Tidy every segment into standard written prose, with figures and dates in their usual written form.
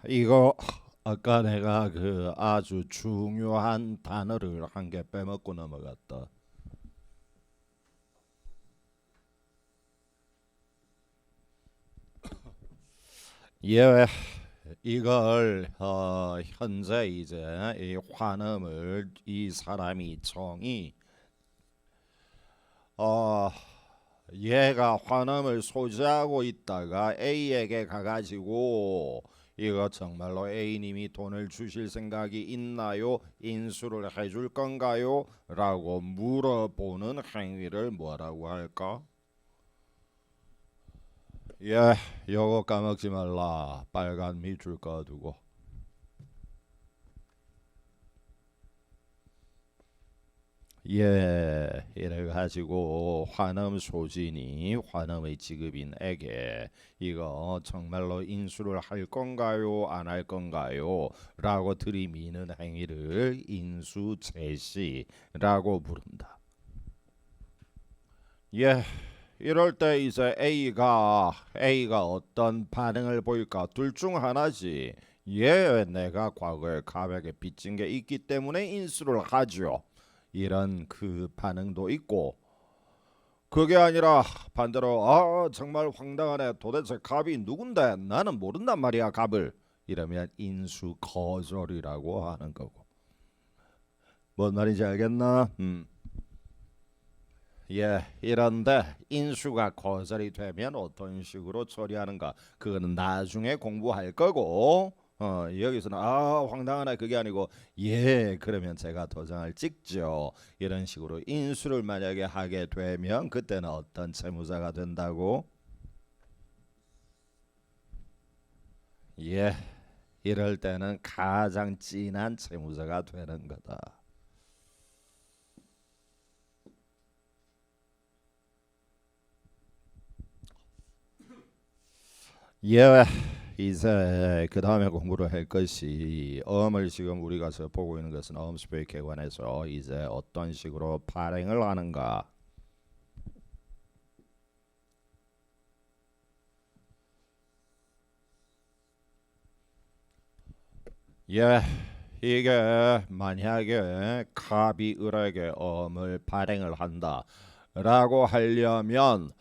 이거 아까 내가 그 아주 중요한 단어를 한 개 빼먹고 넘어갔다. 예, 이걸 현재 이제 이 환음을 이 사람이 정이 어 얘가 환음을 소지하고 있다가 A에게 가가지고 이거 정말로 A님이 돈을 주실 생각이 있나요? 인수를 해줄 건가요? 라고 물어보는 행위를 뭐라고 할까? 예, 요거 까먹지 말라. 빨간 밑줄 꺼두고. 예, 이래가지고 환음 소진이 환음의 지급인에게 이거 정말로 인수를 할 건가요? 안 할 건가요? 라고 들이미는 행위를 인수 제시라고 부른다. 예, 이럴 때 이제 A가 어떤 반응을 보일까? 둘 중 하나지. 예, 내가 과거에 갑에게 빚진 게 있기 때문에 인수를 하죠. 이런 그 반응도 있고 그게 아니라 반대로 정말 황당하네. 도대체 갑이 누군데 나는 모른단 말이야 갑을. 이러면 인수 거절이라고 하는 거고. 뭔 말인지 알겠나? 예, 이런데 인수가 거절이 되면 어떤 식으로 처리하는가? 그거는 나중에 공부할 거고. 여기서는 황당하네 그게 아니고 예 그러면 제가 도장을 찍죠. 이런 식으로 인수를 만약에 하게 되면 그때는 어떤 채무자가 된다고? 예, 이럴 때는 가장 진한 채무자가 되는 거다. 예, 이제 그 다음에 공부를 할 것이 어음을 지금 우리가 저 보고 있는 것은 어음수표에 관해서 이제 어떤 식으로 발행을 하는가. 예, 이게 만약에 갑이 을에게 어음을 발행을 한다라고 하려면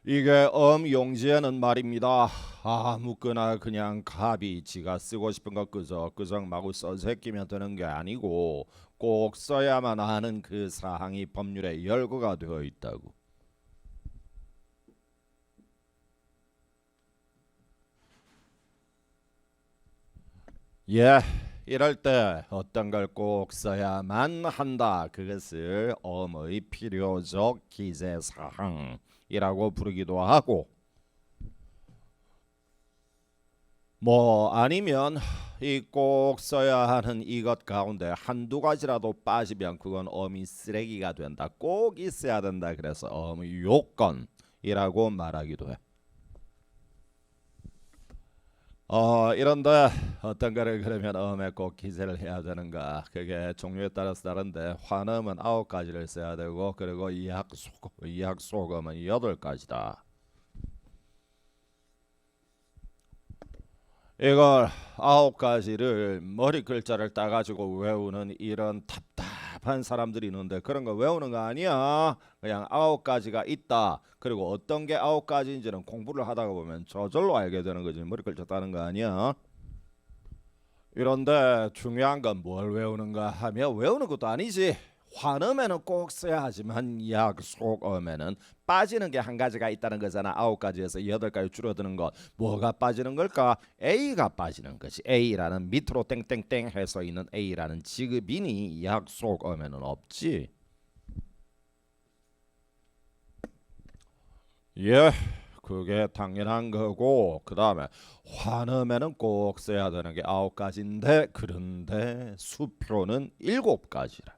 이게 용지에는 말입니다. 아무거나 그냥 갑이 지가 쓰고 싶은 거 그저 마구 써서 끼면 되는 게 아니고 꼭 써야만 하는 그 사항이 법률에 열거가 되어 있다고. 예, 이럴 때 어떤 걸 꼭 써야만 한다. 그것을 어음의 필요적 기재 사항이라고 부르기도 하고 뭐 아니면 이 꼭 써야 하는 이것 가운데 한두 가지라도 빠지면 그건 어미 쓰레기가 된다. 꼭 있어야 된다. 그래서 어미 요건이라고 말하기도 해. 이런데 어떤 거를 그러면 어음에 꼭 기재를 해야 되는가? 그게 종류에 따라서 다른데 환음은 9가지를 써야 되고 그리고 이약소금은 8가지다. 이걸 9가지를 머리 글자를 따가지고 외우는 이런 답답한 사람들이 있는데 그런 거 외우는 거 아니야. 그냥 9가지가 있다. 그리고 어떤 게 9가지인지는 공부를 하다가 보면 저절로 알게 되는 거지. 머리 글자 따는 거 아니야. 이런데 중요한 건 뭘 외우는가 하며 외우는 것도 아니지. 환음에는 꼭 써야 하지만 약속음에는 빠지는 게 한 가지가 있다는 거잖아. 9가지에서 8가지 줄어드는 것. 뭐가 빠지는 걸까? A가 빠지는 것이 A라는 밑으로 땡땡땡 해서 있는 A라는 지급인이 약속음에는 없지. 예, 그게 당연한 거고 그 다음에 환음에는 꼭 써야 되는 게 9가지인데 그런데 수표는 7가지라.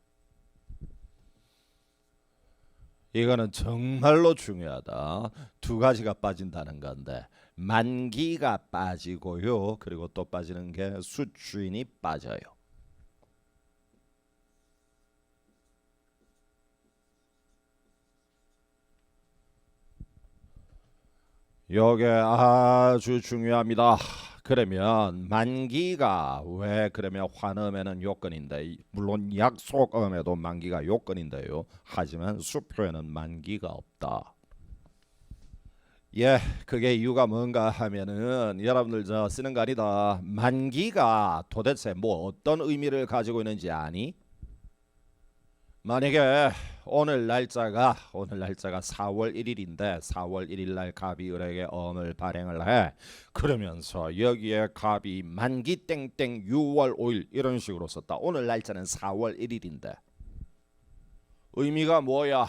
이거는 정말로 중요하다. 두 가지가 빠진다는 건데 만기가 빠지고요. 그리고 또 빠지는 게 수주인이 빠져요. 요게 아주 중요합니다. 그러면 만기가 왜 그러면 환음에는 요건인데 물론 약속음에도 만기가 요건인데요. 하지만 수표에는 만기가 없다. 예, 그게 이유가 뭔가 하면은 여러분들 저 쓰는 거 아니다. 만기가 도대체 뭐 어떤 의미를 가지고 있는지 아니? 만약에 오늘 날짜가 4월 1일인데 4월 1일 날 갑이 을에게 엄을 발행을 해. 그러면서 여기에 갑이 만기 땡땡 6월 5일 이런 식으로 썼다. 오늘 날짜는 4월 1일인데 의미가 뭐야?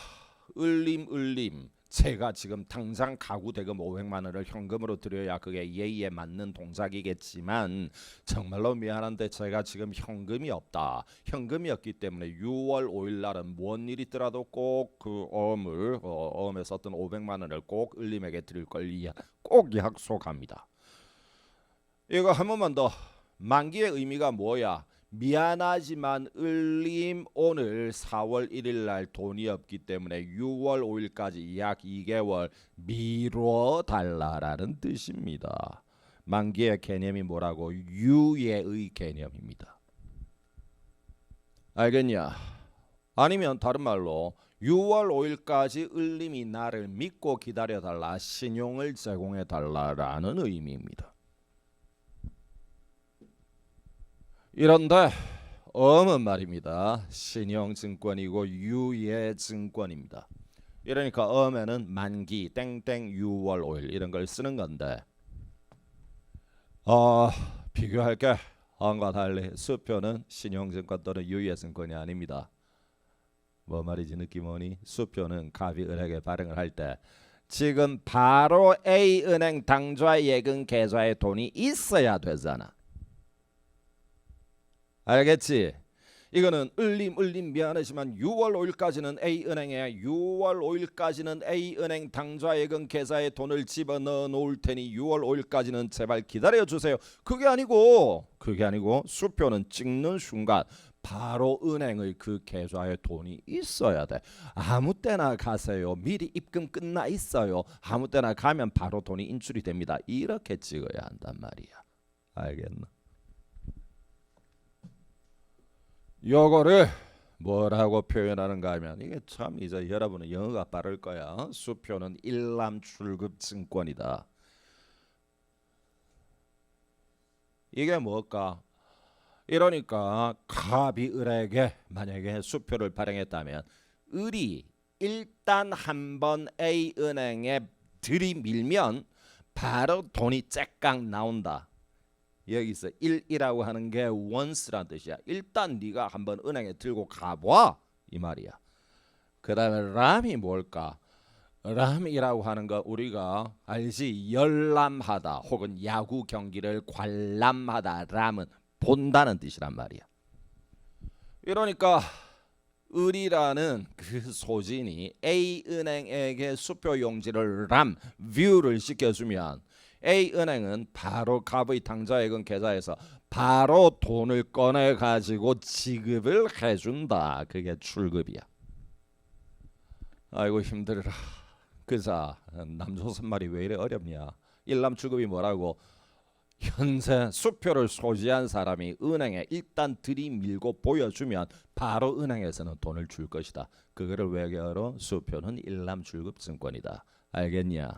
을림 제가 지금 당장 가구 대금 500만 원을 현금으로 드려야 그게 예의에 맞는 동작이겠지만 정말로 미안한데 제가 지금 현금이 없다. 현금이 없기 때문에 6월 5일 날은 뭔 일이 있더라도 꼭 그 어음에 썼던 500만 원을 꼭 을림에게 드릴 걸 꼭 약속합니다. 이거 한 번만 더. 만기의 의미가 뭐야? 미안하지만 을림 오늘 4월 1일 날 돈이 없기 때문에 6월 5일까지 약 2개월 미뤄 달라라는 뜻입니다. 만기의 개념이 뭐라고? 유예의 개념입니다. 알겠냐? 아니면 다른 말로 6월 5일까지 을림이 나를 믿고 기다려 달라, 신용을 제공해 달라라는 의미입니다. 이런데 엄은 말입니다. 신용증권이고 유예증권입니다. 이러니까 엄에는 만기 땡땡 6월 5일 이런 걸 쓰는 건데 비교할게. 엄과 달리 수표는 신용증권 또는 유예증권이 아닙니다. 뭐 말이지 느낌 오니? 수표는 갑이 을에게 발행을 할 때 지금 바로 A은행 당좌 예금 계좌에 돈이 있어야 되잖아. 알겠지? 이거는 을림 미안하지만 6월 5일까지는 A은행 당좌 예금 계좌에 돈을 집어넣어 놓을 테니 6월 5일까지는 제발 기다려 주세요. 그게 아니고 수표는 찍는 순간 바로 은행의 그 계좌에 돈이 있어야 돼. 아무 때나 가세요. 미리 입금 끝나 있어요. 아무 때나 가면 바로 돈이 인출이 됩니다. 이렇게 찍어야 한단 말이야. 알겠나? 요거를 뭐라고 표현하는가 하면 이게 참 이제 여러분은 영어가 빠를 거야. 수표는 일람출급 증권이다. 이게 뭘까? 이러니까 갑이 을에게 만약에 수표를 발행했다면 을이 일단 한번 A은행에 들이밀면 바로 돈이 째깍 나온다. 여기서 1이라고 하는 게 once란 뜻이야. 일단 네가 한번 은행에 들고 가봐 이 말이야. 그 다음에 람이 뭘까? 람이라고 하는 거 우리가 알지? 열람하다 혹은 야구 경기를 관람하다. 람은 본다는 뜻이란 말이야. 이러니까 을이라는 그 소진이 A은행에게 수표 용지를 뷰를 시켜주면 A은행은 바로 갑의 당좌예금 계좌에서 바로 돈을 꺼내 가지고 지급을 해준다. 그게 출급이야. 아이고 힘들어라. 그자 남조선 말이 왜 이래 어렵냐. 일람출급이 뭐라고? 현재 수표를 소지한 사람이 은행에 일단 들이밀고 보여주면 바로 은행에서는 돈을 줄 것이다. 그거를 외계어로 수표는 일람출급 증권이다. 알겠냐?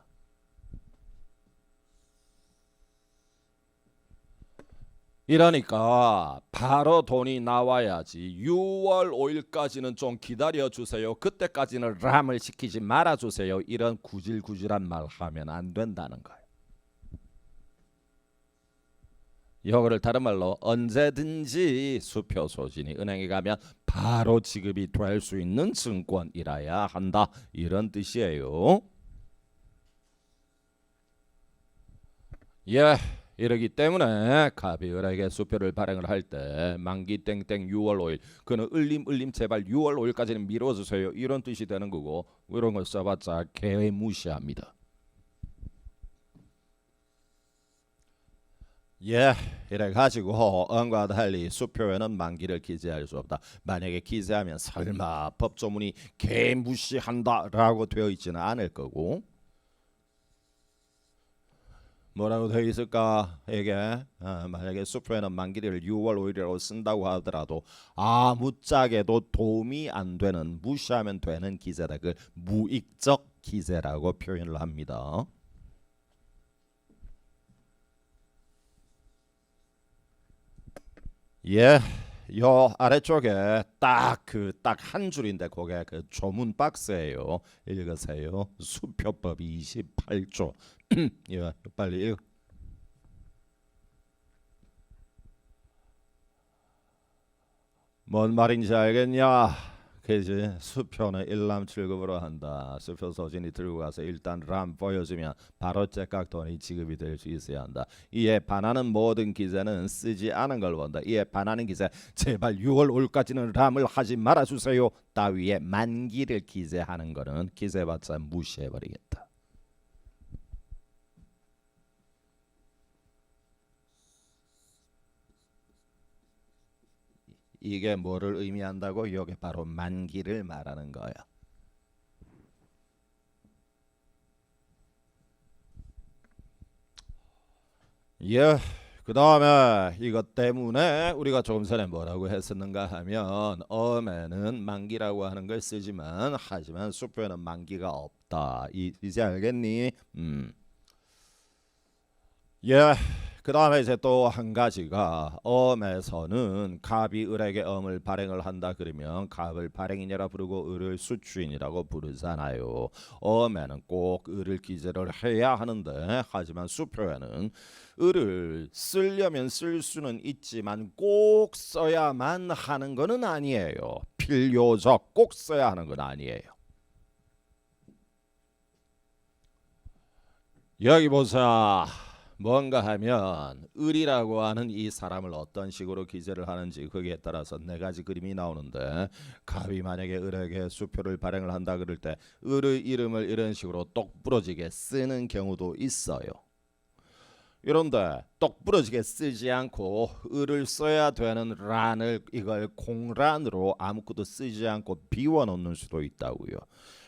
이러니까 바로 돈이 나와야지. 6월 5일까지는 좀 기다려주세요. 그때까지는 람을 시키지 말아주세요. 이런 구질구질한 말 하면 안 된다는 거예요. 이거를 다른 말로 언제든지 수표 소진이 은행에 가면 바로 지급이 될 수 있는 증권이라야 한다. 이런 뜻이에요. 예. 이러기 때문에 갑이 을에게 수표를 발행을 할 때 만기 땡땡 6월 5일 그는 을림 제발 6월 5일까지는 미뤄주세요. 이런 뜻이 되는 거고 이런 걸 써봤자 개무시합니다. 예, 이래 가지고 언과 달리 수표에는 만기를 기재할 수 없다. 만약에 기재하면 설마 법조문이 개무시한다라고 되어 있지는 않을 거고 뭐라고 되어 있을까? 이게 만약에 수표에는 만기를 6월 5일이라고 쓴다고 하더라도 아무짝에도 도움이 안 되는 무시하면 되는 기세다. 그 무익적 기세라고 표현을 합니다. 예, 요 아래쪽에 딱 한 줄인데 그게 그 조문 박스예요. 읽으세요. 수표법 28조. 예, 빨리 읽. 뭔 말인지 알겠냐? 그지? 수표는 일람칠급으로 한다. 수표 소진이 들고 가서 일단 람 보여주면 바로 째깍 돈이 지급이 될 수 있어야 한다. 이에 반하는 모든 기세는 쓰지 않은 걸 본다. 이에 반하는 기세 제발 6월 5일까지는 람을 하지 말아주세요. 따위에 만기를 기재하는 거는 기재받자 무시해버리겠다. 이게 뭐를 의미한다고? 이게 바로 만기를 말하는 거예요. 예, 그 다음에 이것 때문에 우리가 조금 전에 뭐라고 했었는가 하면 어에는 만기라고 하는 걸 쓰지만 하지만 수표에는 만기가 없다. 이제 알겠니? 예. 그 다음에 이제 또 한 가지가 엄에서는 갑이 을에게 엄을 발행을 한다 그러면 갑을 발행인이라 부르고 을을 수주인이라고 부르잖아요. 엄에는 꼭 을을 기재를 해야 하는데 하지만 수표에는 을을 쓰려면 쓸 수는 있지만 꼭 써야만 하는 것은 아니에요. 필요적 꼭 써야 하는 건 아니에요. 여기 보자. 뭔가 하면 을이라고 하는 이 사람을 어떤 식으로 기재를 하는지 거기에 따라서 네 가지 그림이 나오는데 갑이 만약에 을에게 수표를 발행을 한다 그럴 때 을의 이름을 이런 식으로 똑부러지게 쓰는 경우도 있어요. 이런데 똑부러지게 쓰지 않고 을을 써야 되는 란을 이걸 공란으로 아무것도 쓰지 않고 비워놓는 수도 있다고요.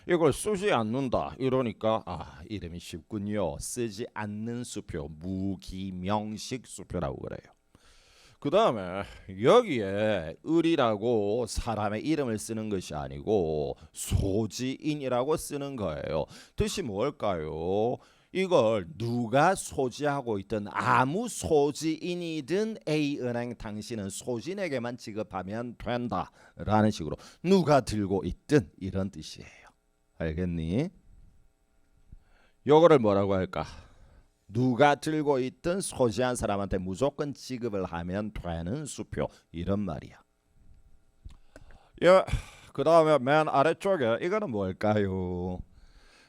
이걸 쓰지 않는다 이러니까 이름이 쉽군요. 쓰지 않는 수표 무기명식 수표라고 그래요. 그 다음에 여기에 을이라고 사람의 이름을 쓰는 것이 아니고 소지인이라고 쓰는 거예요. 뜻이 뭘까요? 이걸 누가 소지하고 있든 아무 소지인이든 A은행 당신은 소진에게만 지급하면 된다라는 식으로 누가 들고 있든 이런 뜻이에요. 알겠니? 요거를 뭐라고 할까? 누가 들고 있든 소지한 사람한테 무조건 지급을 하면 되는 수표 이런 말이야. 예, 그 다음에 맨 아래쪽에 이거는 뭘까요?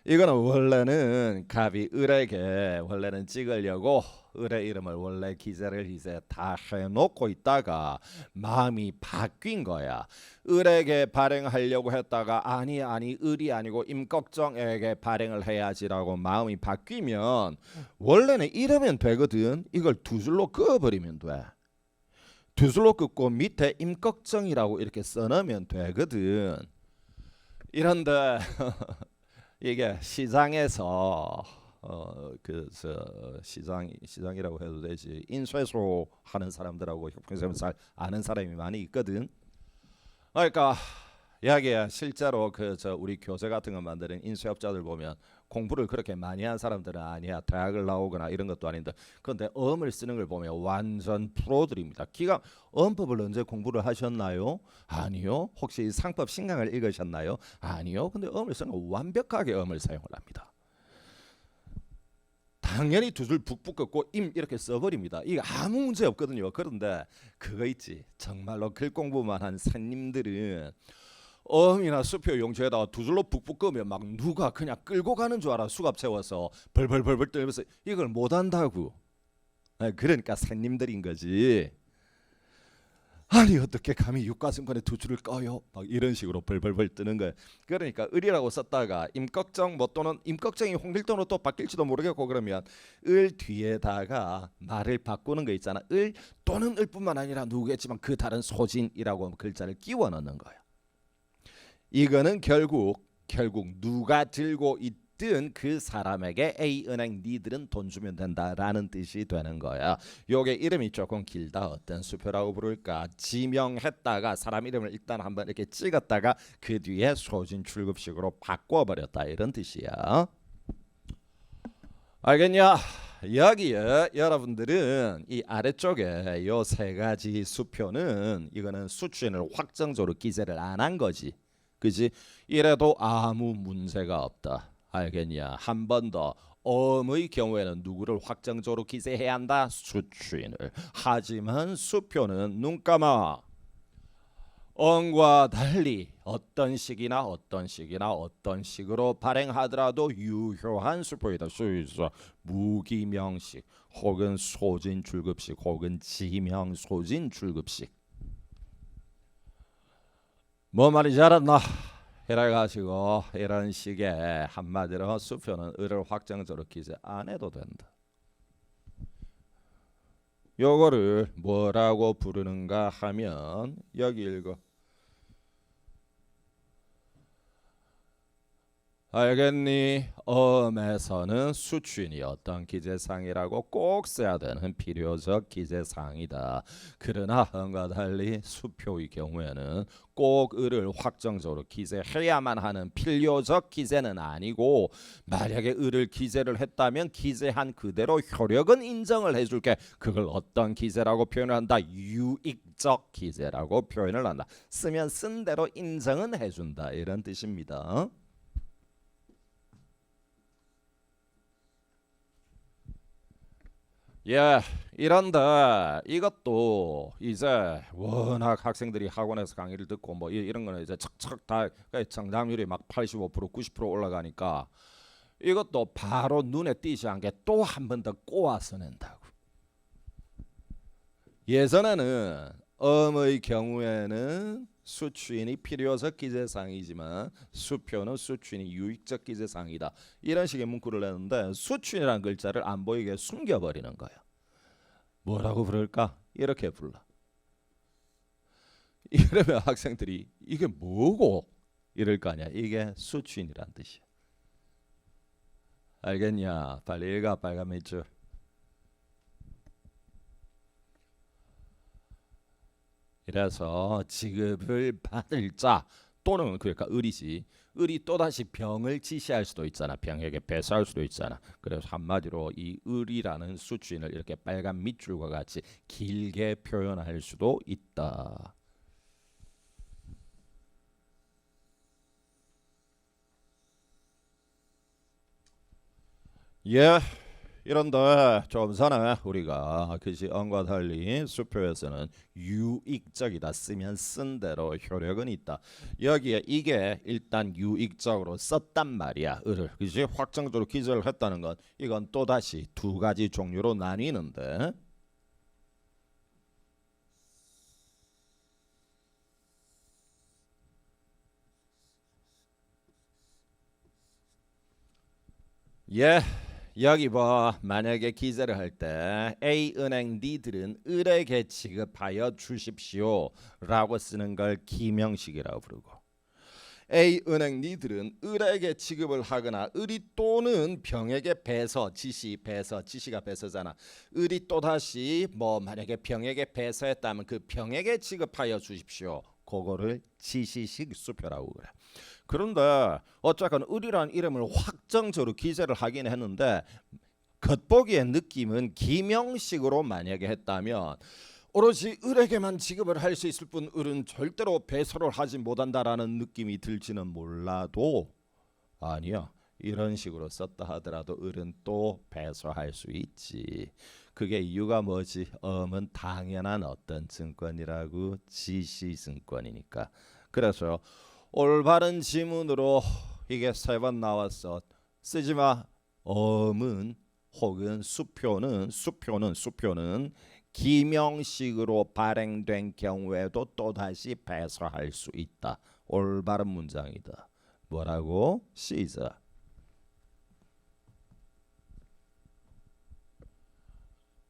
이거는 원래는 갑이 을에게 원래는 찍으려고 을의 이름을 원래 기재를 이제 다 해놓고 있다가 마음이 바뀐 거야. 을에게 발행하려고 했다가 아니 을이 아니고 임꺽정에게 발행을 해야지라고 마음이 바뀌면 원래는 이러면 되거든. 이걸 두 줄로 그어버리면 돼. 두 줄로 긋고 밑에 임꺽정이라고 이렇게 써놓으면 되거든. 이런데 이게 시장에서 시장이라고 해도 되지 인쇄소 하는 사람들하고 평소에 잘 아는 사람이 많이 있거든. 그러니까 여기에 실제로 우리 교재 같은 거 만드는 인쇄업자들 보면 공부를 그렇게 많이 한 사람들은 아니야. 대학을 나오거나 이런 것도 아닌데 그런데 엄을 쓰는 걸 보면 완전 프로들입니다. 엄법을 언제 공부를 하셨나요? 아니요. 혹시 상법 신강을 읽으셨나요? 아니요. 근데 엄을 쓰는 거 완벽하게 엄을 사용을 합니다. 당연히 두 줄 북북 긋고 임 이렇게 써버립니다. 이게 아무 문제 없거든요. 그런데 그거 있지. 정말로 글 공부만 한 선님들은 엄이나 수표 용지에다가 두 줄로 북북 끄면 막 누가 그냥 끌고 가는 줄 알아. 수갑 채워서 벌벌벌벌 떨면서 이걸 못한다고. 그러니까 선님들인 거지. 아니 어떻게 감히 유가증권에 두 줄을 꺼요? 막 이런 식으로 벌벌벌 뜨는 거예요. 그러니까 을이라고 썼다가 임꺽정 또는 임꺽정이 홍길동으로 또 바뀔지도 모르겠고 그러면 을 뒤에다가 말을 바꾸는 거 있잖아. 을 또는 을뿐만 아니라 누구겠지만 그 다른 소진이라고 글자를 끼워 넣는 거야. 이거는 결국 누가 들고 있든 그 사람에게 A은행 니들은 돈 주면 된다라는 뜻이 되는 거야. 요게 이름이 조금 길다. 어떤 수표라고 부를까? 지명했다가 사람 이름을 일단 한번 이렇게 찍었다가 그 뒤에 소진 출급식으로 바꿔버렸다 이런 뜻이야. 알겠냐? 여기에 여러분들은 이 아래쪽에 요 세 가지 수표는 이거는 수취인을 확정적으로 기재를 안 한 거지. 그지? 이래도 아무 문제가 없다. 알겠냐? 한 번 더. 엄의 경우에는 누구를 확정적으로 기재해야 한다? 수취인을. 하지만 수표는 눈 감아. 엄과 달리 어떤 식이나 어떤 식으로 발행하더라도 유효한 수표이다. 수의사 무기명식 혹은 소진 출급식 혹은 지명 소진 출급식. 뭐 말인지 알았나? 이래가지고 이런 식의 한마디로 수표는 을을 확정적으로 기재 안 해도 된다. 요거를 뭐라고 부르는가 하면 여기 읽어. 알겠니? 엄에서는 수취인이 어떤 기재사항이라고 꼭 써야 되는 필요적 기재사항이다. 그러나 엄과 달리 수표의 경우에는 꼭 을을 확정적으로 기재해야만 하는 필요적 기재는 아니고 만약에 을을 기재를 했다면 기재한 그대로 효력은 인정을 해줄게. 그걸 어떤 기재라고 표현을 한다? 유익적 기재라고 표현을 한다. 쓰면 쓴 대로 인정은 해준다 이런 뜻입니다. 예, 이런데 이것도 이제 워낙 학생들이 학원에서 강의를 듣고 뭐 이런 거는 이제 척척 다 정답률이 막 85% 90% 올라가니까 이것도 바로 눈에 띄지 않게 또 한 번 더 꼬아서 낸다고. 예전에는 엄의 경우에는 수취인이 필요적 기재사항이지만 수표는 수취인이 유익적 기재사항이다. 이런 식의 문구를 내는데 수취인이라는 글자를 안 보이게 숨겨버리는 거야. 뭐라고 부를까? 이렇게 불러. 이러면 학생들이 이게 뭐고? 이럴 거 아니야. 이게 수취인이란 뜻이야. 알겠냐? 빨리 읽어. 빨간 밑줄. 이래서 지급을 받을 자 또는 그러니까 을이지. 을이 또다시 병을 지시할 수도 있잖아. 병에게 배사할 수도 있잖아. 그래서 한마디로 이 을이라는 수취인을 이렇게 빨간 밑줄과 같이 길게 표현할 수도 있다. 예. 이런데 좀 전에 우리가 그지 언과 달리 수표에서는 유익적이다 쓰면 쓴 대로 효력은 있다. 여기에 이게 일단 유익적으로 썼단 말이야. 을을 그지 확정적으로 기재를 했다는 건 이건 또 다시 두 가지 종류로 나뉘는데. 예. 여기 봐. 만약에 기재를 할 때 A은행 니들은 을에게 지급하여 주십시오 라고 쓰는 걸 기명식이라고 부르고 A은행 니들은 을에게 지급을 하거나 을이 또는 병에게 지시가 배서잖아. 을이 또다시 뭐 만약에 병에게 배서했다면 그 병에게 지급하여 주십시오. 그거를 지시식 수표라고 그래. 그런데 어쨌건 을이라는 이름을 확정적으로 기재를 하긴 했는데 겉보기의 느낌은 기명식으로 만약에 했다면 오로지 을에게만 지급을 할 수 있을 뿐 을은 절대로 배설을 하지 못한다라는 느낌이 들지는 몰라도 아니야. 이런 식으로 썼다 하더라도 을은 또 배설할 수 있지. 그게 이유가 뭐지? 엄은 당연한 어떤 증권이라고 지시증권이니까. 그래서 올바른 지문으로 이게 세 번 나왔어. 쓰지마. 엄은 혹은 수표는 기명식으로 발행된 경우에도 또다시 배설할 수 있다. 올바른 문장이다. 뭐라고? 시작.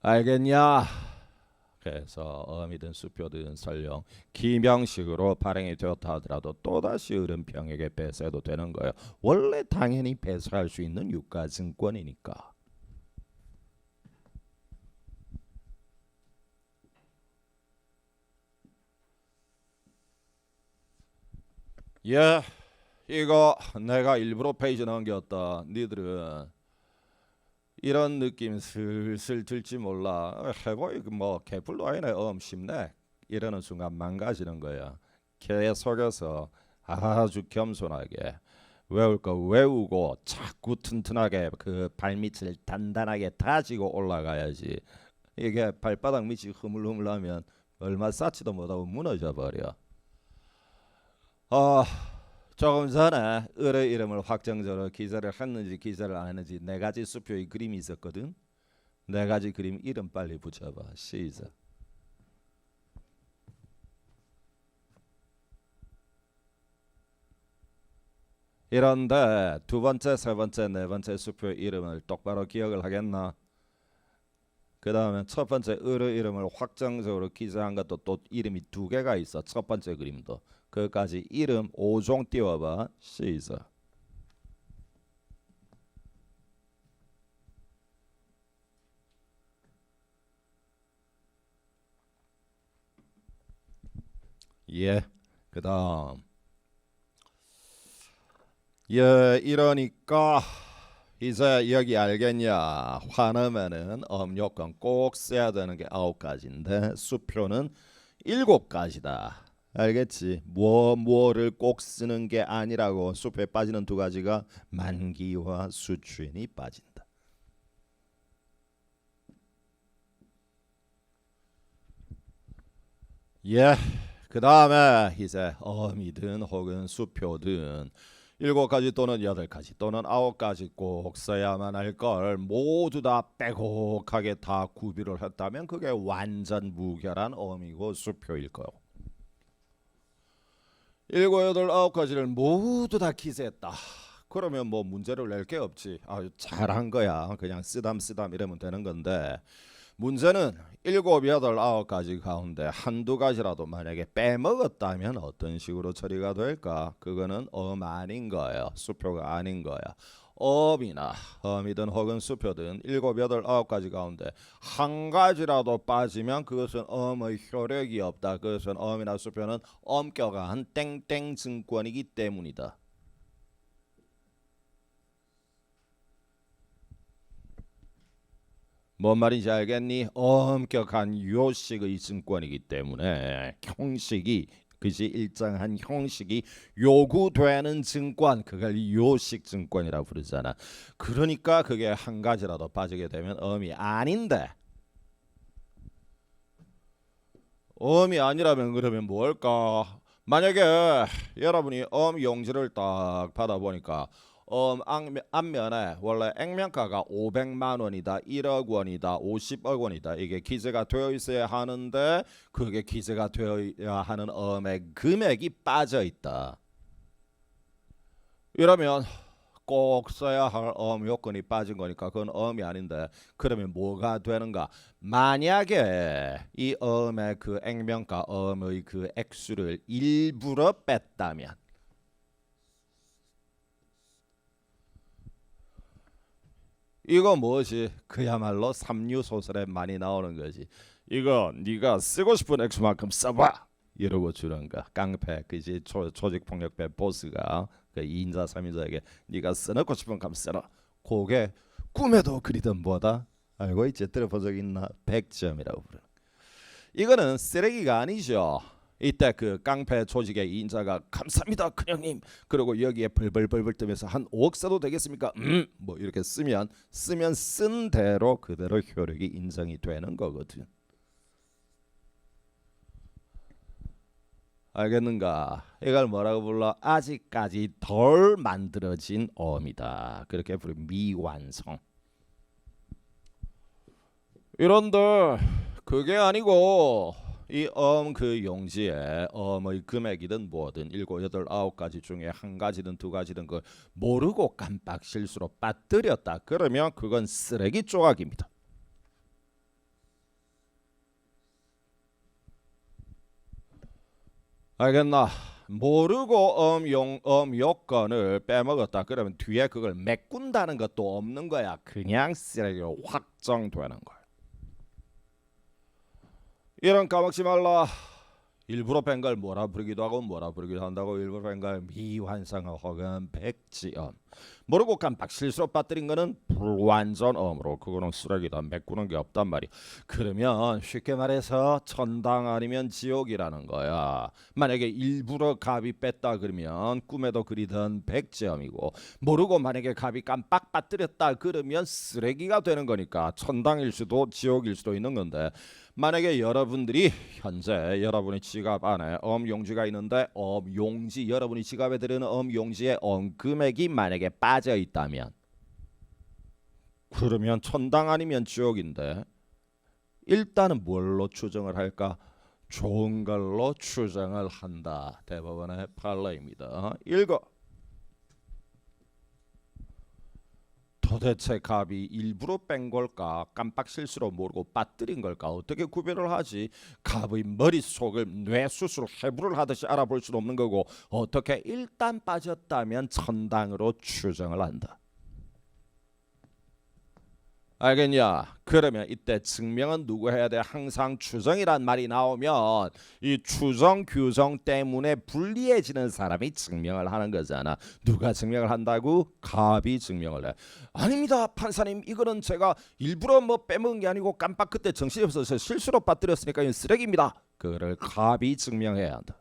알겠냐? 그래서 어미든 수표든 설령 기명식으로 발행이 되었다 하더라도 또다시 을은평에게 배서해도 되는 거예요. 원래 당연히 배서할 수 있는 유가증권이니까. 예, 이거 내가 일부러 페이지 넘겼다. 니들은 이런 느낌 슬슬 들지 몰라. 해보이 뭐 개뿔도 아니네. 쉽네. 이러는 순간 망가지는 거야. 계속해서 아주 겸손하게 외울 거 외우고 자꾸 튼튼하게 그 발밑을 단단하게 다지고 올라가야지. 이게 발바닥 밑이 흐물흐물하면 얼마 쌓지도 못하고 무너져 버려. 어, 조금 전에 을의 이름을 확정적으로 기재를 했는지 기재를 안 했는지 네 가지 수표의 그림이 있었거든. 네 가지 그림 이름 빨리 붙여봐. 시작. 이런데 두 번째, 세 번째, 네 번째 수표의 이름을 똑바로 기억을 하겠나? 그 다음에 첫 번째 을의 이름을 확정적으로 기재한 것도 또 이름이 두 개가 있어. 첫 번째 그림도. 그까지 이름 5종 띄워봐. 시작. 예. 그 다음 예, 이러니까 이제 여기 알겠냐? 화음에는 요건 꼭 써야 되는 게 9가지인데 수표는 7가지다. 알겠지? 뭐를 꼭 쓰는 게 아니라고. 수표에 빠지는 두 가지가 만기와 수취인이 빠진다. 예. 그 다음에 이제 어미든 혹은 수표든 7가지 또는 8가지 또는 9가지 꼭 써야만 할 걸 모두 다 빼곡하게 다 구비를 했다면 그게 완전 무결한 어미고 수표일 거고. 7, 8, 9가지를 모두 다 기재했다. 그러면 뭐 문제를 낼 게 없지. 잘한 거야. 그냥 쓰담 이러면 되는 건데 문제는 7, 8, 9가지 가운데 한두 가지라도 만약에 빼먹었다면 어떤 식으로 처리가 될까? 그거는 아닌 거예요. 수표가 아닌 거야. 어미든 혹은 수표든 7, 8, 9가지 가운데 한 가지라도 빠지면 그것은 의 효력이 없다. 그것은 어미나 수표는 엄격한 땡땡 증권이기 때문이다. 뭔 말인지 알겠니? 엄격한 요식의 증권이기 때문에 형식이 그지 일정한 형식이 요구되는 증권 그걸 요식 증권이라고 부르잖아. 그러니까 그게 한 가지라도 빠지게 되면 음이 아닌데 음이 아니라면 그러면 뭘까? 만약에 여러분이 용지를 딱 받아보니까 앞면에 원래 액면가가 500만 원이다, 1억 원이다, 50억 원이다 이게 기재가 되어 있어야 하는데 그게 기재가 되어야 하는 금액이 빠져 있다. 이러면 꼭 써야 할 요건이 빠진 거니까 그건 이 아닌데 그러면 뭐가 되는가? 만약에 이 의 그 액면가 의 그 액수를 일부러 뺐다면 이거 뭐지? 그야말로 삼류 소설에 많이 나오는 거지. 이거 네가 쓰고 싶은 액수만큼 써봐. 이러고 주는 거. 깡패 그지 조직폭력배 보스가 그 2인자 3인자에게 네가 써놓고 싶은 값 써라. 그게 꿈에도 그리던 뭐다? 알고 있지? 들어본 적 있나? 100점이라고 부르는. 이거는 쓰레기가 아니죠. 이때 그 깡패 조직의 2인자가 감사합니다 큰형님 그리고 여기에 벌벌벌벌 뜨면서 한 5억 써도 되겠습니까? 뭐 이렇게 쓰면 쓴 대로 그대로 효력이 인정이 되는 거거든. 알겠는가? 이걸 뭐라고 불러? 아직까지 덜 만들어진 어미다. 그렇게 부르는 미완성. 이런데 그게 아니고 이 그 용지에 의 금액이든 뭐든 7, 8, 9가지 중에 한 가지든 두 가지든 그 모르고 깜빡 실수로 빠뜨렸다. 그러면 그건 쓰레기 조각입니다. 알겠나? 모르고 요건을 빼먹었다. 그러면 뒤에 그걸 메꾼다는 것도 없는 거야. 그냥 쓰레기로 확정되는 거야. 이런 까먹지 말라. 일부러 뺀 걸 뭐라 부르기도 하고 뭐라 부르기도 한다고. 일부러 뺀 걸 미완성어 혹은 백지음. 모르고 깜빡 실수로 빠뜨린 거는 불완전음으로 그거는 쓰레기다. 메꾸는 게 없단 말이야. 그러면 쉽게 말해서 천당 아니면 지옥이라는 거야. 만약에 일부러 갑이 뺐다 그러면 꿈에도 그리던 백지음이고, 모르고 만약에 갑이 깜빡 빠뜨렸다 그러면 쓰레기가 되는 거니까 천당일 수도 지옥일 수도 있는 건데, 만약에 여러분들이 현재 여러분의 지갑 안에 용지가 있는데 용지, 여러분이 지갑에 들이는 용지에 금액이 만약에 빠져 있다면, 그러면 천당 아니면 지옥인데, 일단은 뭘로 추정을 할까? 좋은 걸로 추정을 한다. 대법원의 판례입니다. 읽어. 도대체 갑이 일부러 뺀 걸까? 깜빡 실수로 모르고 빠뜨린 걸까? 어떻게 구별을 하지? 갑의 머릿속을 뇌수술 해부를 하듯이 알아볼 수는 없는 거고, 어떻게 일단 빠졌다면 천당으로 추정을 한다. 알겠냐? 그러면 이때 증명은 누구 해야 돼? 항상 추정이란 말이 나오면 이 추정 규정 때문에 불리해지는 사람이 증명을 하는 거잖아. 누가 증명을 한다고? 갑이 증명을 해. 아닙니다, 판사님. 이거는 제가 일부러 뭐 빼먹은 게 아니고 깜빡 그때 정신이 없어서 실수로 빠뜨렸으니까 이건 쓰레기입니다. 그거를 갑이 증명해야 한다.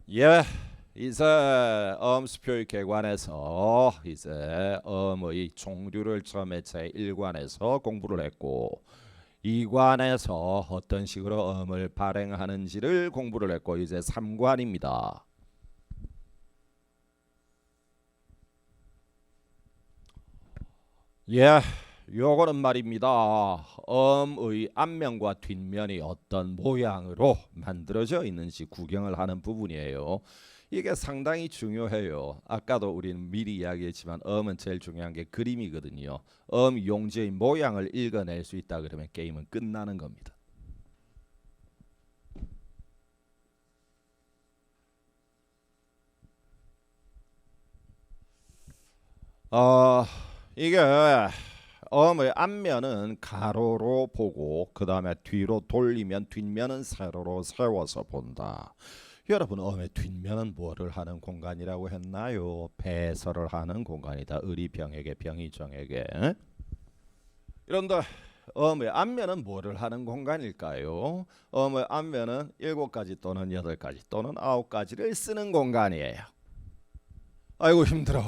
예, 이제 수표의 개관에서 이제 의 종류를 처음에 제1관에서 공부를 했고, 2관에서 어떤 식으로 음을 발행하는지를 공부를 했고, 이제 3관입니다. 예, 요거는 말입니다. 음의 앞면과 뒷면이 어떤 모양으로 만들어져 있는지 구경을 하는 부분이에요. 이게 상당히 중요해요. 아까도 우리는 미리 이야기했지만 음은 제일 중요한 게 그림이거든요. 용지의 모양을 읽어낼 수 있다 그러면 게임은 끝나는 겁니다. 이게 음의 앞면은 가로로 보고, 그 다음에 뒤로 돌리면 뒷면은 세로로 세워서 본다. 여러분, 음의 뒷면은 뭐를 하는 공간이라고 했나요? 배설을 하는 공간이다. 을이 병에게, 병이 정에게. 이런데 음의 앞면은 뭐를 하는 공간일까요? 음의 앞면은 7가지 또는 8가지 또는 9가지를 쓰는 공간이에요. 아이고 힘들어.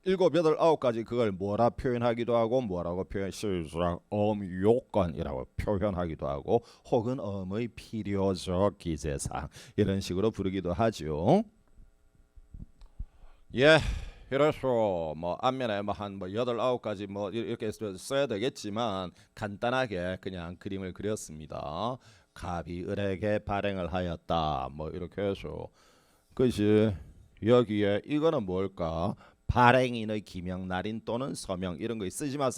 7, 8, 9가지 그걸 뭐라 표현하기도 하고, 뭐라고 표현실수랑 요건이라고 표현하기도 하고, 혹은 음의 필요적 기재사항 이런 식으로 부르기도 하죠. 예, 그래서 뭐 앞면에 한 8, 9가지 뭐 이렇게 써야 되겠지만 간단하게 그냥 그림을 그렸습니다. 갑이 을에게 발행을 하였다. 뭐 이렇게 해서, 그지? 여기에 이거는 뭘까? 발행인의 기명, 날인 또는 서명, 이런 거 쓰지마.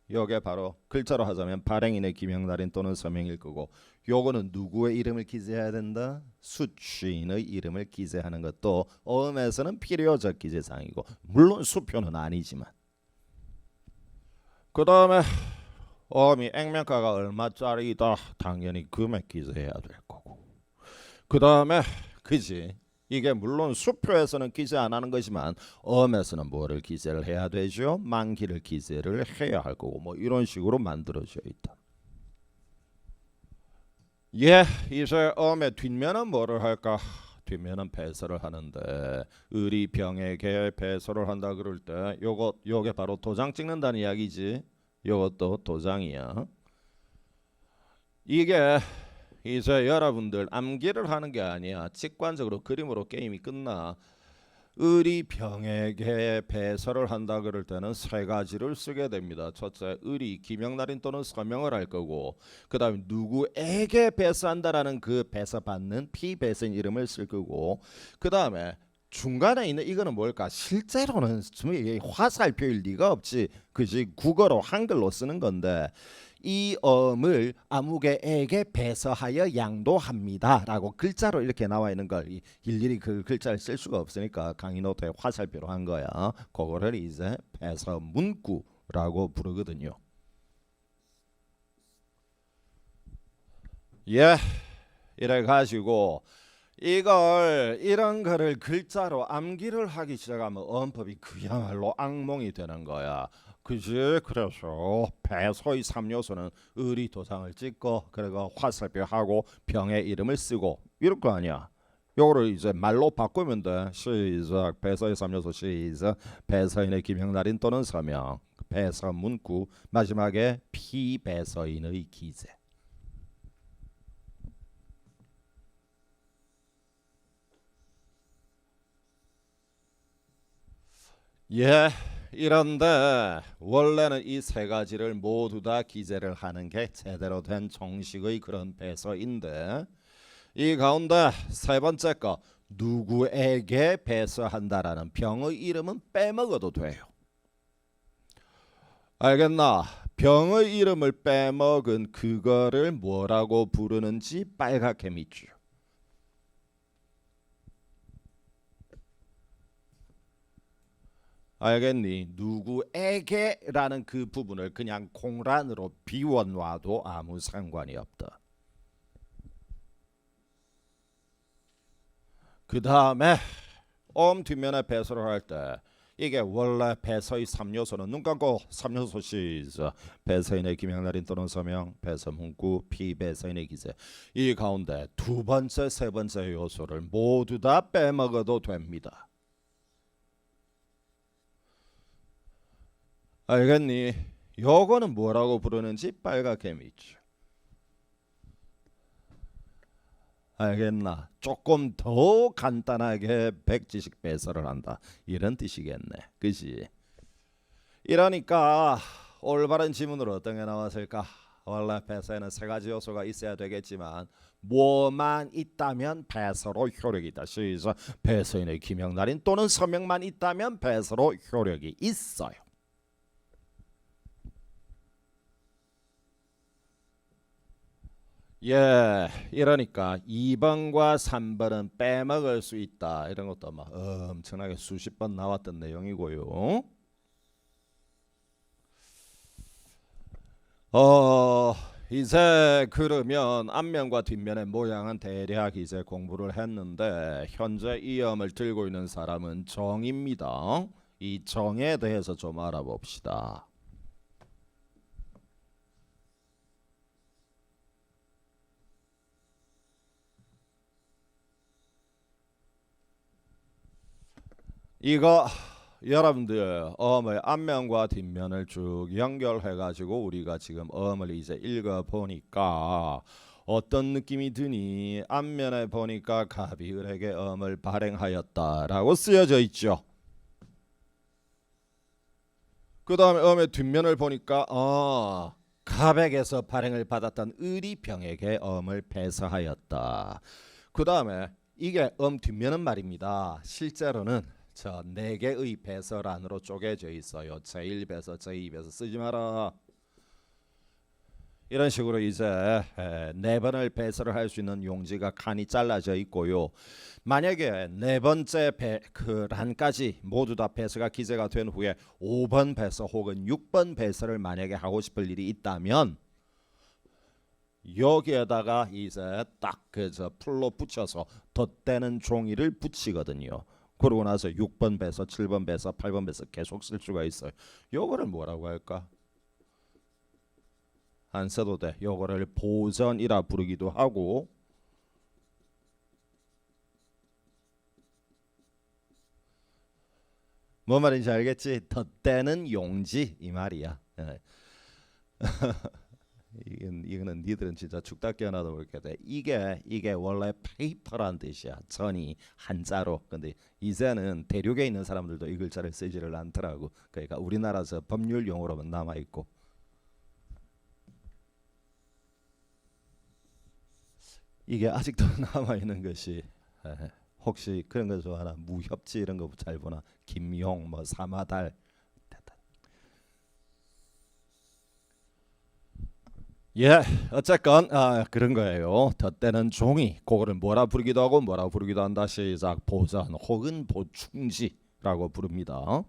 요게 바로 글자로 하자면 발행인의 기명, 날인 또는 서명일 거고, 요거는 누구의 이름을 기재해야 된다? 수취인의 이름을 기재하는 것도 어음에서는 필요적 기재사항이고, 물론 수표는 아니지만. 그 다음에 어음이 액면가가 얼마짜리다, 당연히 금액 기재해야 될 거고. 그 다음에 그지, 이게 물론 수표에서는 기재 안 하는 거지만 어음에서는 뭐를 기재를 해야 되죠? 만기를 기재를 해야 할 거고, 뭐 이런 식으로 만들어져 있다. 예, 이제 어음의 뒷면은 뭐를 할까? 뒷면은 배설을 하는데, 을이 병에게 배설을 한다 그럴 때 요게 바로 도장 찍는다는 이야기지. 요것도 도장이야. 이게 이제 여러분들 암기를 하는 게 아니야. 직관적으로 그림으로 게임이 끝나. 을이 병에게 배설을 한다 그럴 때는 3가지를 쓰게 됩니다. 첫째, 을이 기명날인 또는 서명을 할 거고, 그 다음에 누구에게 배서한다라는 그 배서받는 피배서인 이름을 쓸 거고, 그 다음에 중간에 있는 이거는 뭘까? 실제로는 이 화살표일 리가 없지. 그지? 국어로 한글로 쓰는 건데 이 엄을 아무개에게 배서하여 양도합니다라고 글자로 이렇게 나와 있는 걸 일일이 그 글자를 쓸 수가 없으니까 강의 노트에 화살표로 한 거야. 그거를 이제 배서 문구라고 부르거든요. 예, 이래 가지고 이걸 이런 거를 글자로 암기를 하기 시작하면 어법이 그야말로 악몽이 되는 거야. 그지? 그래서 배서의 3요소는 의리도장을 찍고 그리고 화살표하고 병의 이름을 쓰고 이럴 거 아니야. 요거를 이제 말로 바꾸면 돼. 시작. 배서의 3요소 시작. 배서인의 김형날인 또는 서명. 배서 문구. 마지막에 피배서인의 기재. 예, 이런데 원래는 이 세 가지를 모두 다 기재를 하는 게 제대로 된 정식의 그런 배서인데 이 가운데 세 번째 거 누구에게 배서한다라는 병의 이름은 빼먹어도 돼요. 알겠나? 병의 이름을 빼먹은 그거를 뭐라고 부르는지 빨갛게 밑줄. 알겠니? 누구에게라는 그 부분을 그냥 공란으로 비워놔도 아무 상관이 없다. 그 다음에 엄 뒷면에 배서를 할 때 이게 원래 배서의 3요소는 눈 감고 3요소 시작. 배서인의 김형날인 또는 서명, 배서 문구, 피배서인의 기재. 이 가운데 두 번째, 세 번째 요소를 모두 다 빼먹어도 됩니다. 알겠니? 요거는 뭐라고 부르는지 빨갛게 밑줄. 알겠나? 조금 더 간단하게 백지식 배설을 한다. 이런 뜻이겠네. 그지? 이러니까 올바른 지문으로 어떤 게 나왔을까? 원래 배서에는 세 가지 요소가 있어야 되겠지만 뭐만 있다면 배서로 효력이 있다. 시작. 배서인의 김형날인 또는 서명만 있다면 배서로 효력이 있어요. 예, 이러니까 2번과 3번은 빼먹을 수 있다. 이런 것도 막 엄청나게 수십 번 나왔던 내용이고요. 이제 그러면 앞면과 뒷면의 모양은 대략 이제 공부를 했는데 현재 이 엄을 들고 있는 사람은 정입니다. 이 정에 대해서 좀 알아봅시다. 이거 여러분들 어음의 앞면과 뒷면을 쭉 연결해 가지고 우리가 지금 어음을 이제 읽어 보니까 어떤 느낌이 드니? 앞면에 보니까 갑이 을에게 어음을 발행하였다라고 쓰여져 있죠. 그 다음에 어음의 뒷면을 보니까 갑에게서 발행을 받았던 을이 병에게 어음을 배서하였다. 그 다음에 이게 뒷면은 말입니다. 실제로는 저 4개의 배서란으로 쪼개져 있어요. 제1배서, 제2배서 쓰지 마라. 이런 식으로 이제 4번을 배서를 할 수 있는 용지가 칸이 잘라져 있고요. 만약에 4번째 그 란까지 모두 다 배서가 기재가 된 후에 5번 배서 혹은 6번 배서를 만약에 하고 싶을 일이 있다면 여기에다가 이제 딱 그저 풀로 붙여서 덧대는 종이를 붙이거든요. 그러고 나서 6번 배서, 7번 배서, 8번 배서 계속 쓸 수가 있어요. 요거를 뭐라고 할까? 안 써도 돼. 요거를 보전이라 부르기도 하고 뭐 말인지 알겠지? 덧대는 용지 이 말이야. 이거는 니들은 진짜 죽다 깨어나도 모르게 돼. 이게 원래 페이퍼란 뜻이야. 전이 한자로. 근데 이제는 대륙에 있는 사람들도 이 글자를 쓰지를 않더라고. 그러니까 우리나라에서 법률 용어로만 남아 있고. 이게 아직도 남아 있는 것이 혹시 그런 거 좋아하나? 무협지 이런 거 잘 보나? 김용 뭐 사마달. 예, 어쨌건 그런 거예요. 덧대는 종이, 그거를 뭐라 부르기도 하고 뭐라 부르기도 한다. 시작. 보전 혹은 보충지라고 부릅니다.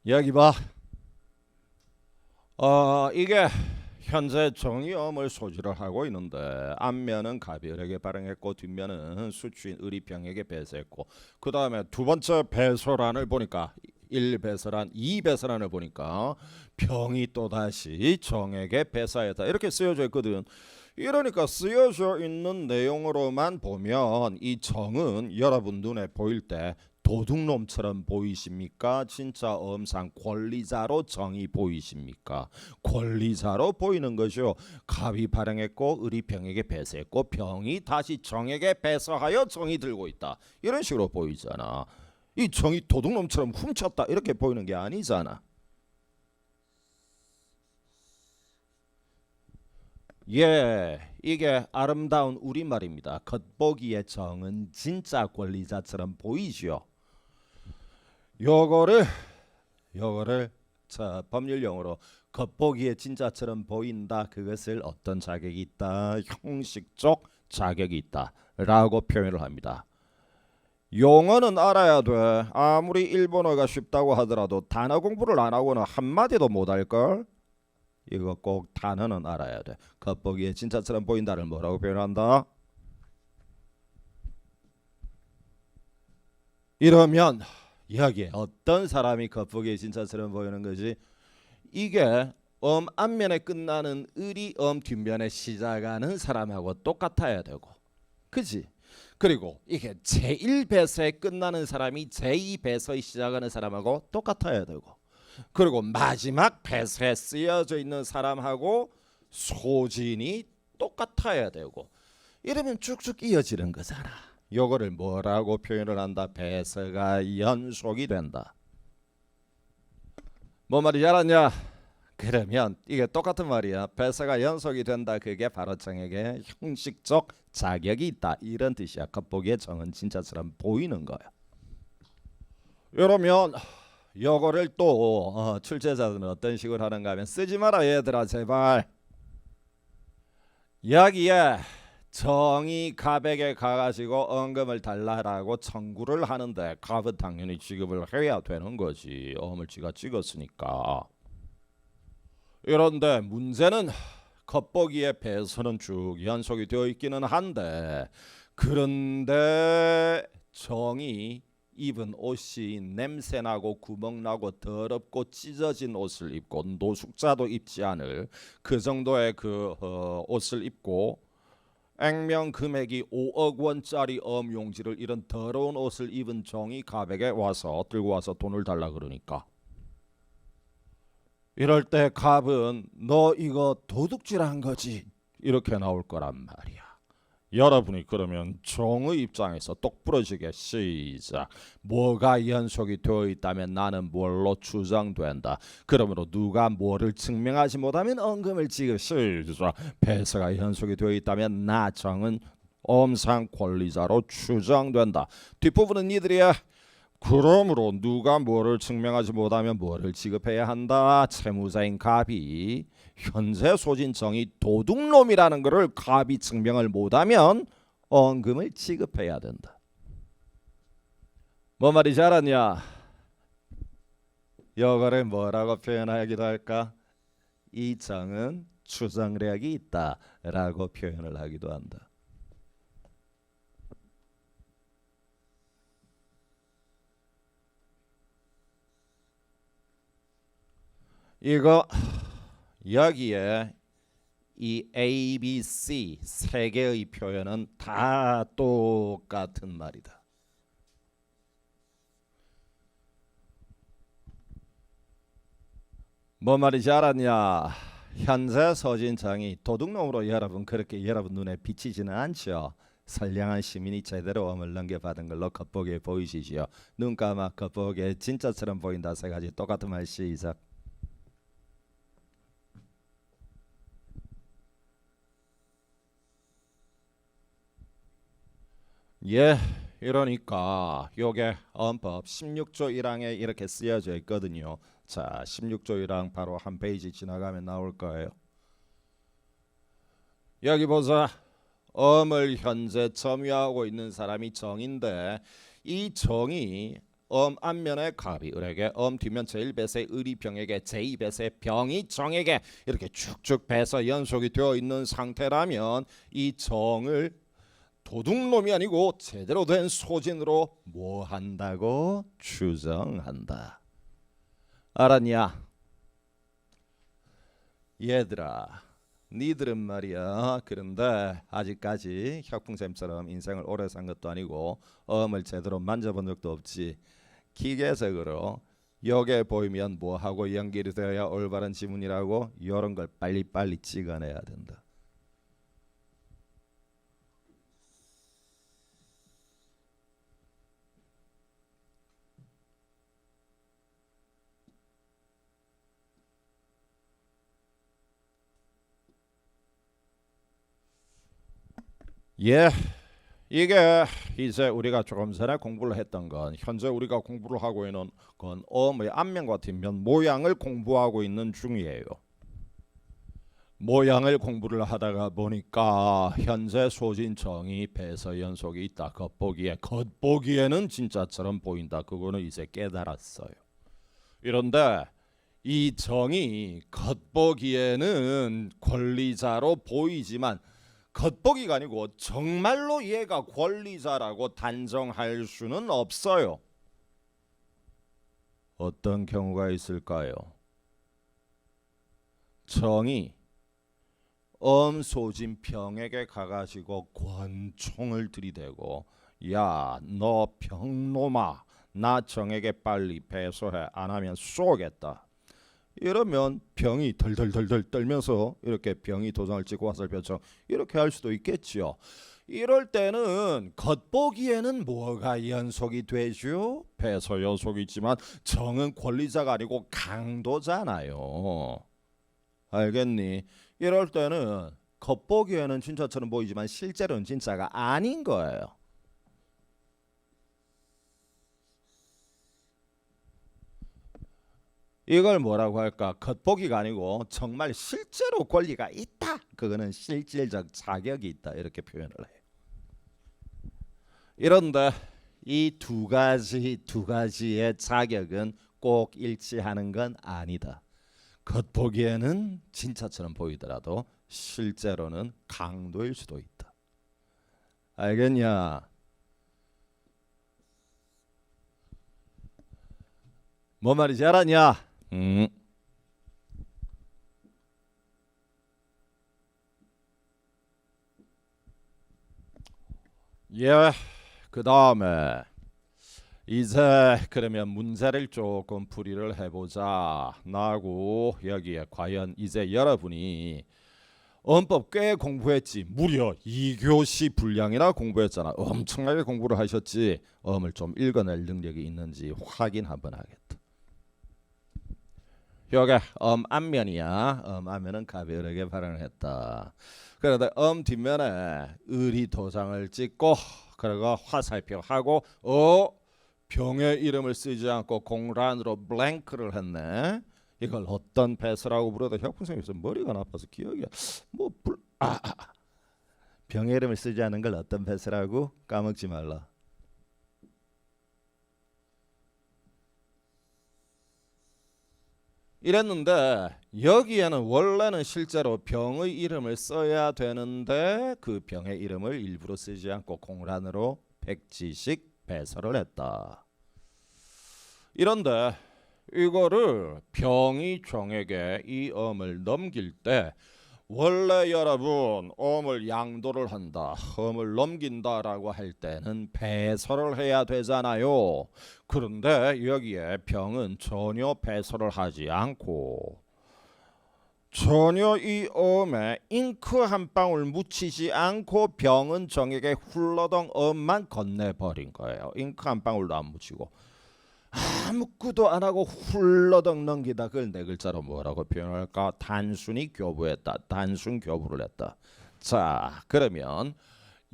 여기 봐. 이게 현재 정의음을 소지를 하고 있는데 앞면은 가비을에게 발행했고 뒷면은 수취인 의리병에게 배서했고 그 다음에 두 번째 배서란을 보니까 1배서란 2배서란을 보니까 병이 또다시 정에게 배사했다 이렇게 쓰여져 있거든. 이러니까 쓰여져 있는 내용으로만 보면 이 정은 여러분 눈에 보일 때 도둑놈처럼 보이십니까? 진짜 엄상 권리자로 정이 보이십니까? 권리자로 보이는 거죠. 갑이 발행했고 의리병에게 배서했고 병이 다시 정에게 배서하여 정이 들고 있다. 이런 식으로 보이잖아. 이 정이 도둑놈처럼 훔쳤다 이렇게 보이는 게 아니잖아. 예, 이게 아름다운 우리말입니다. 겉보기에 정은 진짜 권리자처럼 보이죠. 요거를 자 법률용어로 겉보기에 진짜처럼 보인다. 그것을 어떤 자격이 있다? 형식적 자격이 있다라고 표현을 합니다. 용어는 알아야 돼. 아무리 일본어가 쉽다고 하더라도 단어 공부를 안 하고는 한마디도 못할걸? 이거 꼭 단어는 알아야 돼. 겉보기에 진짜처럼 보인다를 뭐라고 표현한다? 이러면 여기에 어떤 사람이 겉보기에 진짜처럼 보이는 거지? 이게 앞면에 끝나는 을이 뒷면에 시작하는 사람하고 똑같아야 되고, 그지? 그리고 이게 제1배서에 끝나는 사람이 제2배서에 시작하는 사람하고 똑같아야 되고, 그리고 마지막 배서에 쓰여져 있는 사람하고 소진이 똑같아야 되고, 이러면 쭉쭉 이어지는 거잖아. 요거를 뭐라고 표현을 한다? 배서가 연속이 된다. 뭐 말인지 알았냐? 그러면 이게 똑같은 말이야. 배서가 연속이 된다. 그게 바로 정에게 형식적 자격이 있다. 이런 뜻이야. 겉보기에 정은 진짜처럼 보이는 거야. 이러면 요거를 또 출제자들은 어떤 식으로 하는가 하면 쓰지 마라 얘들아 제발. 여기에 정이 갑에게 가가지고 언금을 달라라고 청구를 하는데 갑은 당연히 지급을 해야 되는 거지. 엄을 지가 찍었으니까. 이런데 문제는 겉보기에 배서는 쭉 연속이 되어 있기는 한데, 그런데 정이 입은 옷이 냄새나고 구멍나고 더럽고 찢어진 옷을 입고 노숙자도 입지 않을 그 정도의 옷을 입고 액면 금액이 5억 원짜리 용지를 이런 더러운 옷을 입은 정이 갑에게 와서 들고 와서 돈을 달라 그러니까, 이럴 때 갑은 너 이거 도둑질한 거지 이렇게 나올 거란 말이야. 여러분이 그러면 정의 입장에서 똑부러지게 시작. 뭐가 연속이 되어 있다면 나는 뭘로 추정된다. 그러므로 누가 뭐를 증명하지 못하면 언금을 지급. 시작. 배서가 연속이 되어 있다면 나 정은 엄상 권리자로 추정된다. 뒷부분은 니들이야. 그러므로 누가 뭐를 증명하지 못하면 뭐를 지급해야 한다. 채무자인 갑이 현재 소진정이 도둑놈이라는 것을 갑이 증명을 못하면 언금을 지급해야 된다. 뭐 말인지 알았냐? 이거를 뭐라고 표현하기도 할까? 이 정은 추정력이 있다라고 표현을 하기도 한다. 이거 여기에 이 A, B, C 세 개의 표현은 다 똑같은 말이다. 뭐 말인지 알았냐? 현재 서진정이 도둑놈으로 여러분 그렇게 여러분 눈에 비치지는 않죠. 선량한 시민이 제대로 엄을 넘겨받은 걸로 겉보기에 보이시지요. 눈 감아 겉보기에 진짜처럼 보인다. 세 가지 똑같은 말 시작. 예, 이러니까 요게 헌법 16조 1항에 이렇게 쓰여져 있거든요. 자, 16조 1항 바로 한 페이지 지나가면 나올 거예요. 여기 보자. 엄을 현재 점유하고 있는 사람이 정인데 이 정이 엄 앞면에 갑이 을에게 엄 뒷면 제1배세 을이 병에게 제2배세 병이 정에게 이렇게 쭉쭉 배서 연속이 되어 있는 상태라면 이 정을 도둑놈이 아니고 제대로 된 소진으로 뭐 한다고 추정한다. 알았냐? 얘들아, 니들은 말이야. 그런데 아직까지 혁풍쌤처럼 인생을 오래 산 것도 아니고 엄을 제대로 만져본 적도 없지. 기계적으로 여기에 보이면 뭐하고 연결이 되어야 올바른 지문이라고 이런 걸 빨리빨리 찍어내야 된다. 예, 이게 이제 우리가 조금 전에 공부를 했던 건 현재 우리가 공부를 하고 있는 건 엄의 앞면과 뒷면 모양을 공부하고 있는 중이에요. 모양을 공부를 하다가 보니까 현재 소진정이 배서 연속이 있다. 겉보기에는 진짜처럼 보인다. 그거는 이제 깨달았어요. 이런데 이 정이 겉보기에는 권리자로 보이지만 겉보기가 아니고 정말로 얘가 권리자라고 단정할 수는 없어요. 어떤 경우가 있을까요? 정이 엄소진병에게 가가지고 권총을 들이대고 야, 너 병놈아, 나 정에게 빨리 배소해, 안 하면 쏘겠다. 이러면 병이 덜덜덜덜 떨면서 이렇게 병이 도장을 찍고 화살표처럼 이렇게 할 수도 있겠지요. 이럴 때는 겉보기에는 뭐가 연속이 되죠? 배서 연속이지만 정은 권리자가 아니고 강도잖아요. 알겠니? 이럴 때는 겉보기에는 진짜처럼 보이지만 실제로는 진짜가 아닌 거예요. 이걸 뭐라고 할까? 겉보기가 아니고 정말 실제로 권리가 있다. 그거는 실질적 자격이 있다. 이렇게 표현을 해요. 이런데 이 두 가지의 자격은 꼭 일치하는 건 아니다. 겉보기에는 진짜처럼 보이더라도 실제로는 강도일 수도 있다. 알겠냐? 뭔 말인지 알았냐? 예, 그 다음에 이제 그러면 문제를 조금 풀이를 해보자. 나고 여기에 과연 이제 여러분이 언법 꽤 공부했지. 무려 2교시 분량이나 공부했잖아. 엄청나게 공부를 하셨지. 엄을 좀 읽어낼 능력이 있는지 확인 한번 하겠다. 여기 앞면이야. 앞면은 가벼르게 발언을 했다. 그런데 뒷면에 을이 도장을 찍고 그리고 화살표 하고 병의 이름을 쓰지 않고 공란으로 블랭크를 했네. 이걸 어떤 배서라고 부르다 혁풍선생님께서 머리가 나빠서 기억이 병의 이름을 쓰지 않은 걸 어떤 배서라고 까먹지 말라. 이랬는데 여기에는 원래는 실제로 병의 이름을 써야 되는데 그 병의 이름을 일부러 쓰지 않고 공란으로 백지식 배설을 했다. 이런데 이거를 병이 정에게 이 엄을 넘길 때 원래 여러분 엄을 양도를 한다, 엄을 넘긴다라고 할 때는 배설을 해야 되잖아요. 그런데 여기에 병은 전혀 배설을 하지 않고 전혀 이 엄에 잉크 한 방울 묻히지 않고 병은 정에게 훌러덩 엄만 건네버린 거예요. 잉크 한 방울도 안 묻히고 아무것도 안 하고 훌러덩 넘기다. 그걸 네 글자로 뭐라고 표현할까? 단순히 교부했다. 단순 교부를 했다. 자, 그러면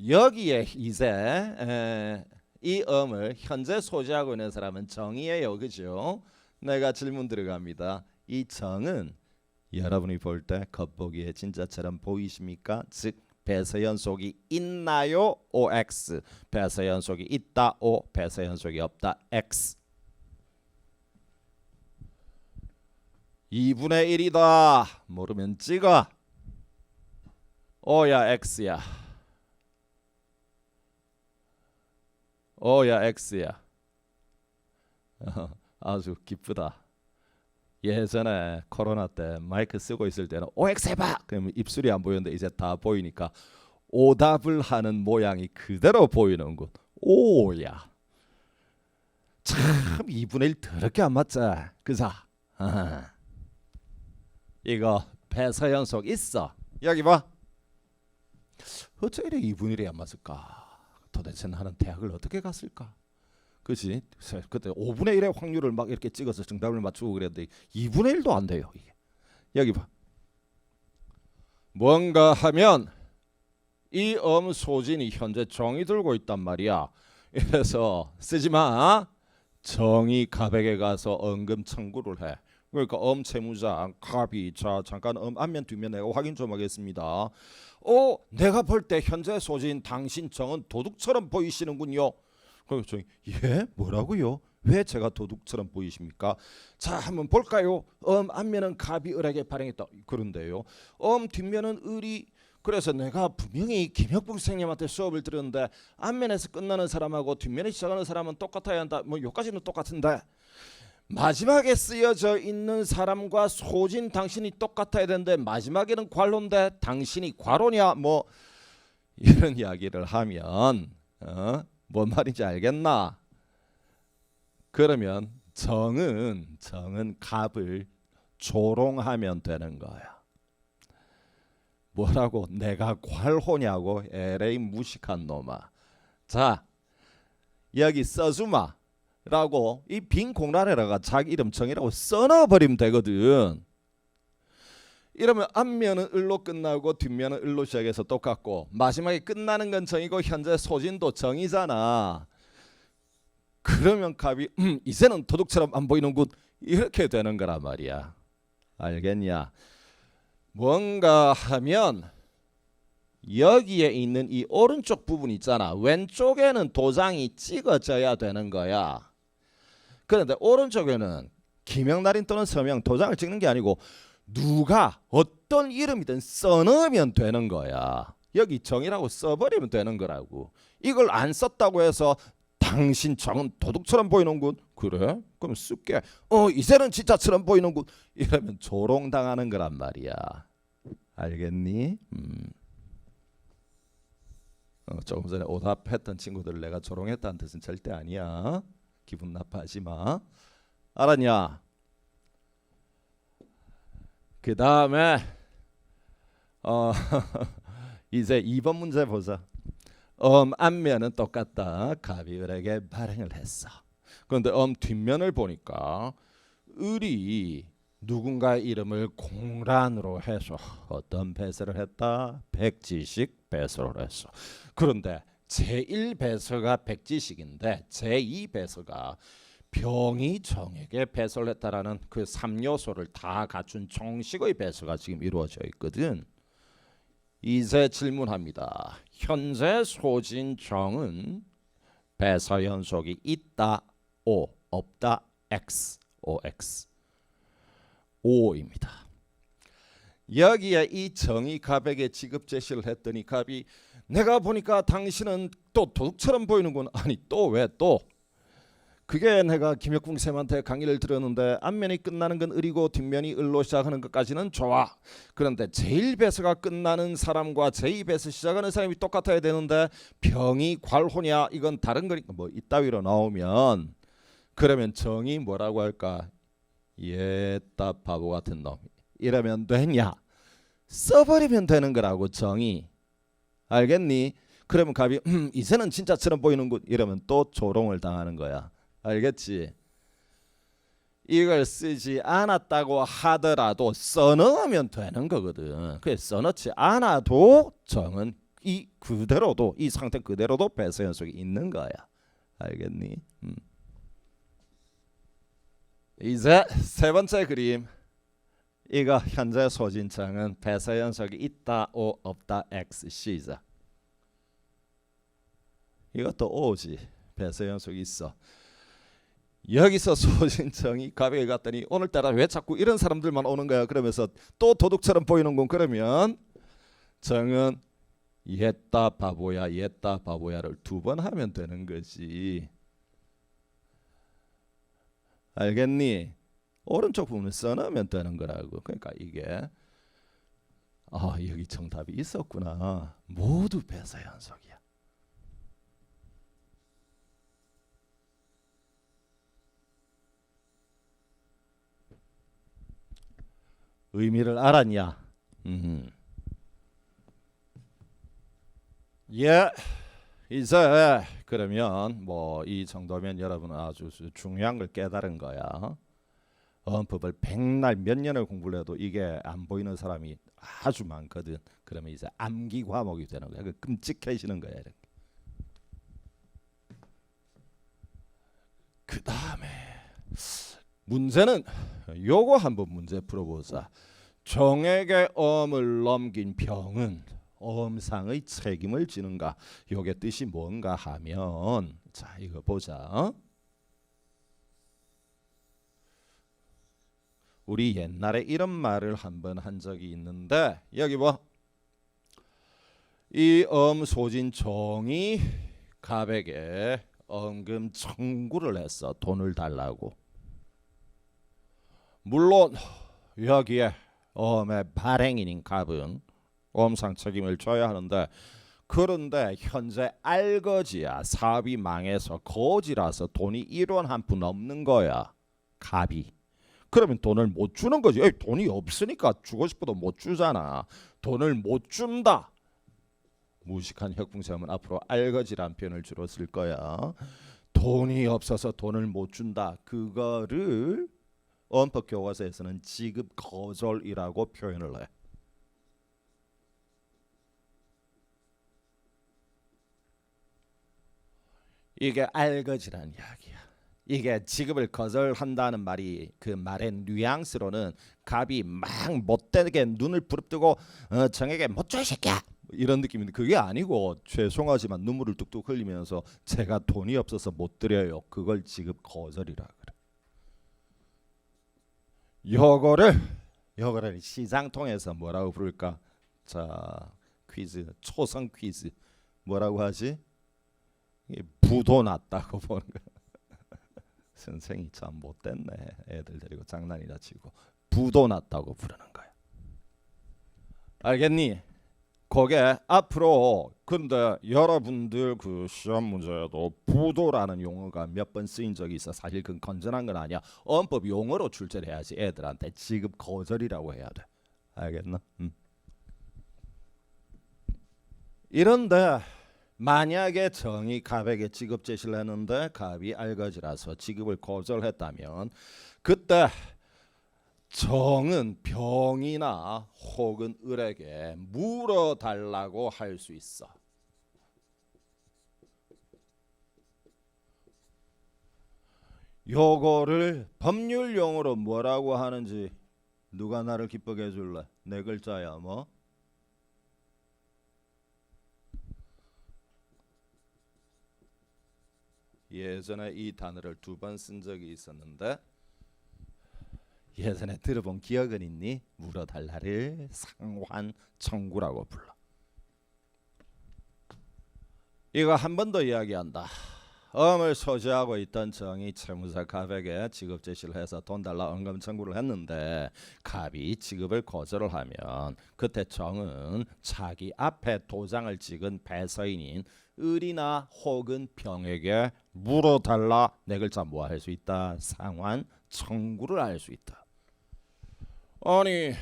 여기에 이제 이 음을 현재 소지하고 있는 사람은 정이에요, 그죠? 내가 질문 들어갑니다. 이 정은 여러분이 볼 때 겉보기에 진짜처럼 보이십니까? 즉 배서연속이 있나요? OX. 배서연속이 있다. O. 배서연속이 없다. X. 2분의 1이다. 모르면 찍어. O야 X야. O야 X야. 아주 기쁘다. 예전에 코로나 때 마이크 쓰고 있을 때는 OX 해봐. 그러면 입술이 안 보였는데 이제 다 보이니까 오답을 하는 모양이 그대로 보이는군. 오야. 참 2분의 1 더럽게 안 맞자. 그자. 이거 배서연속 있어. 여기 봐. 어째 이래 2분의 1이 안 맞을까? 도대체 나는 대학을 어떻게 갔을까? 그렇지? 그때 5분의 1의 확률을 막 이렇게 찍어서 정답을 맞추고 그랬는데 2분의 1도 안 돼요. 이게. 여기 봐. 뭔가 하면 이 소진이 현재 정이 들고 있단 말이야. 그래서 쓰지 마. 정이 가백에 가서 언금 청구를 해. 그러니까 채무자 갑이 자 잠깐 앞면 뒷면 내가 확인 좀 하겠습니다. 내가 볼 때 현재 소진 당신 정은 도둑처럼 보이시는군요. 그래서 예? 뭐라고요? 왜 제가 도둑처럼 보이십니까? 자 한번 볼까요? 앞면은 갑이 을에게 발행했다. 그런데요. 뒷면은 을이 그래서 내가 분명히 김혁봉 선생님한테 수업을 들었는데 앞면에서 끝나는 사람하고 뒷면에 시작하는 사람은 똑같아야 한다. 뭐 여기까지는 똑같은데 마지막에 쓰여져 있는 사람과 소진 당신이 똑같아야 되는데 마지막에는 괄호인데 당신이 괄호냐 뭐 이런 이야기를 하면 뭔 말인지 알겠나? 그러면 정은 갑을 조롱하면 되는 거야. 뭐라고? 내가 괄호냐고? LA 무식한 놈아. 자 여기 써주마 라고 이 빈 공란에다가 자기 이름 정이라고 써넣어버리면 되거든. 이러면 앞면은 을로 끝나고 뒷면은 을로 시작해서 똑같고 마지막에 끝나는 건 정이고 현재 소진도 정이잖아. 그러면 갑이 이제는 도둑처럼 안 보이는군 이렇게 되는 거란 말이야. 알겠냐? 뭔가 하면 여기에 있는 이 오른쪽 부분 있잖아. 왼쪽에는 도장이 찍어져야 되는 거야. 그런데 오른쪽에는 김영날인 또는 서명 도장을 찍는 게 아니고 누가 어떤 이름이든 써넣으면 되는 거야. 여기 정이라고 써버리면 되는 거라고. 이걸 안 썼다고 해서 당신 정은 도둑처럼 보이는군. 그래? 그럼 쓸게. 이제는 진짜처럼 보이는군. 이러면 조롱당하는 거란 말이야. 알겠니? 조금 전에 오답했던 친구들을 내가 조롱했다는 뜻은 절대 아니야. 기분 나빠하지 마. 알았냐? 그 다음에 이제 2번 문제 보자. 앞면은 똑같다. 갑이 을에게 발행을 했어. 그런데 뒷면을 보니까 을이 누군가의 이름을 공란으로 해서 어떤 배설을 했다? 백지식 배설을 했어. 그런데 제1배서가 백지식인데 제2배서가 병이 정에게 배설을 했다라는 그 3요소를 다 갖춘 정식의 배서가 지금 이루어져 있거든. 이제 질문합니다. 현재 소진 정은 배서 연속이 있다 O, 없다 X, OX. O입니다. 여기에 이 정이 갑에게 지급 제시를 했더니 갑이 내가 보니까 당신은 또 도둑처럼 보이는군. 아니 또 왜 또? 그게 내가 김혁봉 쌤한테 강의를 들었는데 앞면이 끝나는 건 을이고 뒷면이 을로 시작하는 것까지는 좋아. 그런데 제1배서가 끝나는 사람과 제2배서 시작하는 사람이 똑같아야 되는데 병이 괄호냐 이건 다른 거니까 뭐 이따위로 나오면 그러면 정이 뭐라고 할까? 예따 바보 같은 놈. 이러면 되냐? 써버리면 되는 거라고 정이. 알겠니? 그러면 갑이 이제는 진짜처럼 보이는군. 이러면 또 조롱을 당하는 거야. 알겠지? 이걸 쓰지 않았다고 하더라도 써넣으면 되는 거거든. 그래 써넣지 않아도 정은 이 그대로도 이 상태 그대로도 배서 연속이 있는 거야. 알겠니? 이제 세 번째 그림. 이거 현재 소진청은 배서 연속이 있다 O 없다 XC죠. 이것도 O지. 배서 연속이 있어. 여기서 소진청이 가벽에 갔더니 오늘따라 왜 자꾸 이런 사람들만 오는 거야. 그러면서 또 도둑처럼 보이는군. 그러면 정은 옛다 바보야 옛다 바보야를 2번 하면 되는 거지. 알겠니? 오른쪽 부분을 써넣으면 되는 거라고. 그러니까 이게 여기 정답이 있었구나. 모두 배서 연속이야. 의미를 알았냐? 예. 이제 그러면 뭐 이 정도면 여러분은 아주 중요한 걸 깨달은 거야. 헌법을 백날 몇 년을 공부를 해도 이게 안 보이는 사람이 아주 많거든. 그러면 이제 암기 과목이 되는 거야. 그 끔찍해지는 거야. 이렇게. 그 다음에 문제는 요거 한번 문제 풀어보자. 정에게 엄을 넘긴 병은 엄상의 책임을 지는가? 요게 뜻이 뭔가 하면 자 이거 보자. 우리 옛날에 이런 말을 한번 한 적이 있는데 여기 봐. 이 엄소진정이 가백에 엄금 청구를 했어. 돈을 달라고. 물론 여기에 엄의 발행인인 갑은 엄상 책임을 져야 하는데 그런데 현재 알거지야. 사업이 망해서 거지라서 돈이 1원 한 푼 없는 거야. 갑이. 그러면 돈을 못 주는 거지. 에이, 돈이 없으니까 주고 싶어도 못 주잖아. 돈을 못 준다. 무식한 혁풍세음은 앞으로 알거지란 표현을 주로 쓸 거야. 돈이 없어서 돈을 못 준다. 그거를 언법교과서에서는 지급 거절이라고 표현을 해. 이게 알거지란 이야기야. 이게 지급을 거절한다는 말이 그 말의 뉘앙스로는 갑이 막 못되게 눈을 부릅뜨고 정에게 못 줘 이 새끼야 이런 느낌인데 그게 아니고 죄송하지만 눈물을 뚝뚝 흘리면서 제가 돈이 없어서 못 드려요. 그걸 지급 거절이라 그래. 요거를 시장통에서 뭐라고 부를까? 자 퀴즈 초성 퀴즈 뭐라고 하지? 부도 났다고 보는 거야. 선생이 참 못됐네. 애들 데리고 장난이나 치고 부도 났다고 부르는 거야. 알겠니? 그게 앞으로 근데 여러분들 그 시험 문제에도 부도라는 용어가 몇 번 쓰인 적이 있어. 사실 그건 건전한 건 아니야. 언법 용어로 출제를 해야지. 애들한테 지급 거절이라고 해야 돼. 알겠나? 이런데 만약에 정이 갑에게 지급 제시를 했는데 갑이 알거지라서 지급을 거절했다면 그때 정은 병이나 혹은 을에게 물어달라고 할 수 있어. 요거를 법률 용어로 뭐라고 하는지 누가 나를 기쁘게 해줄래? 네 글자야 뭐? 예전에 이 단어를 2번 쓴 적이 있었는데 예전에 들어본 기억은 있니? 물어달라를 상환 청구라고 불러. 이거 한 번 더 이야기한다. 엄을 소지하고 있던 정이 채무자 갑에게 지급 제시를 해서 돈 달라 언금 청구를 했는데 갑이 지급을 거절을 하면 그때 정은 자기 앞에 도장을 찍은 배서인인 을이나 혹은 병에게 물어달라 네 글자 뭐 할 수 있다? 상환 청구를 할 수 있다. 아니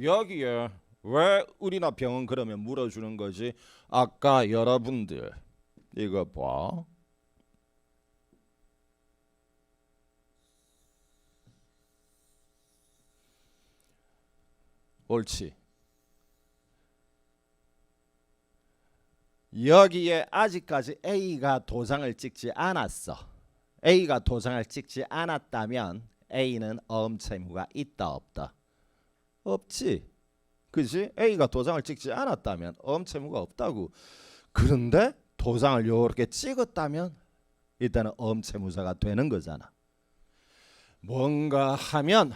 여기에 왜 을이나 병은 그러면 물어주는 거지? 아까 여러분들 이거 봐. 옳지. 여기에 아직까지 A가 도장을 찍지 않았어. A가 도장을 찍지 않았다면 A는 어음채무가 있다 없다? 없지. 그지? A가 도장을 찍지 않았다면 어음채무가 없다고. 그런데 도장을 요렇게 찍었다면 일단은 어음채무자가 되는 거잖아. 뭔가 하면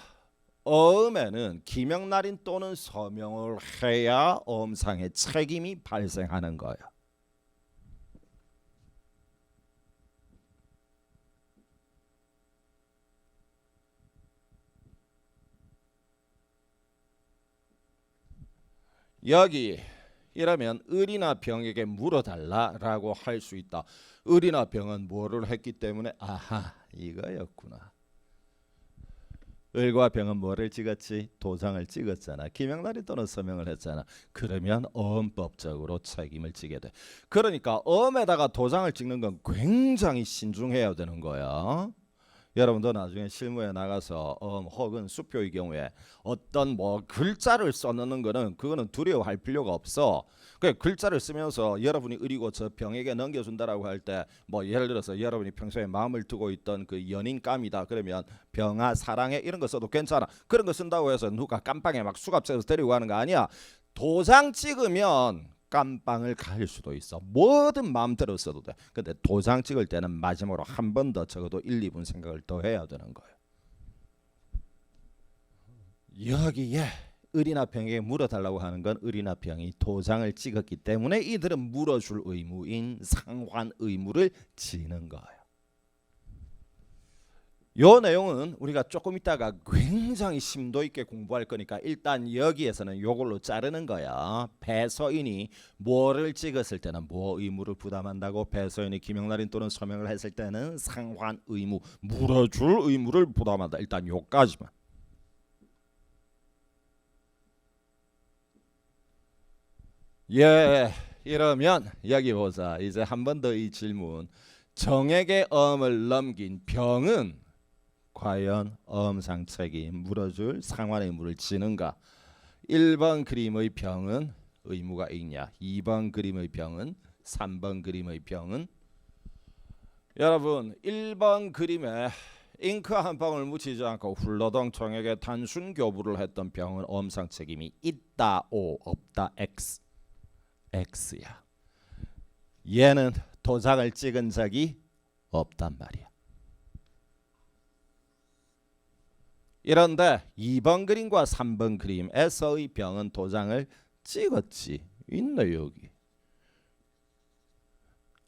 어음에는 기명날인 또는 서명을 해야 어음상의 책임이 발생하는 거야. 여기 이러면 을이나 병에게 물어달라라고 할 수 있다. 을이나 병은 뭐를 했기 때문에 아하 이거였구나. 을과 병은 뭐를 찍었지? 도장을 찍었잖아. 기명날인 또는 서명을 했잖아. 그러면 어음법적으로 책임을 지게 돼. 그러니까 어음에다가 도장을 찍는 건 굉장히 신중해야 되는 거야. 여러분도 나중에 실무에 나가서 혹은 수표의 경우에 어떤 뭐 글자를 써넣는 거는 그거는 두려워할 필요가 없어. 그 글자를 쓰면서 여러분이 의리고 저 병에게 넘겨준다라고 할 때 뭐 예를 들어서 여러분이 평소에 마음을 두고 있던 그 연인감이다 그러면 병아 사랑해 이런 거 써도 괜찮아. 그런 거 쓴다고 해서 누가 깜빵에 막 수갑채서 데리고 가는 거 아니야. 도장 찍으면 깜빵을 갈 수도 있어. 뭐든 마음대로 써도 돼. 근데 도장 찍을 때는 마지막으로 한 번 더 적어도 1, 2분 생각을 더 해야 되는 거예요. 여기에 을이나 병에게 물어달라고 하는 건 을이나 병이 도장을 찍었기 때문에 이들은 물어줄 의무인 상환 의무를 지는 거예요. 요 내용은 우리가 조금 있다가 굉장히 심도 있게 공부할 거니까 일단 여기에서는 요걸로 자르는 거야. 배서인이 뭐를 찍었을 때는 뭐 의무를 부담한다고? 배서인이 기명날인 또는 서명을 했을 때는 상환 의무, 물어줄 의무를 부담한다. 일단 요까지만. 예, 이러면 여기 보자. 이제 한 번 더 이 질문. 정액의 어음을 넘긴 병은 과연 어음상 책임 물어줄 상환 의무를 지는가? 1번 그림의 병은 의무가 있냐? 2번 그림의 병은 3번 그림의 병은 여러분 1번 그림에 잉크 한 방울 묻히지 않고 훌러덩 정액에 단순 교부를 했던 병은 어음상 책임이 있다 O 없다 X X야. 얘는 도장을 찍은 적이 없단 말이야. 이런데 2번 그림과 3번 그림에서의 병은 도장을 찍었지. 있네 여기.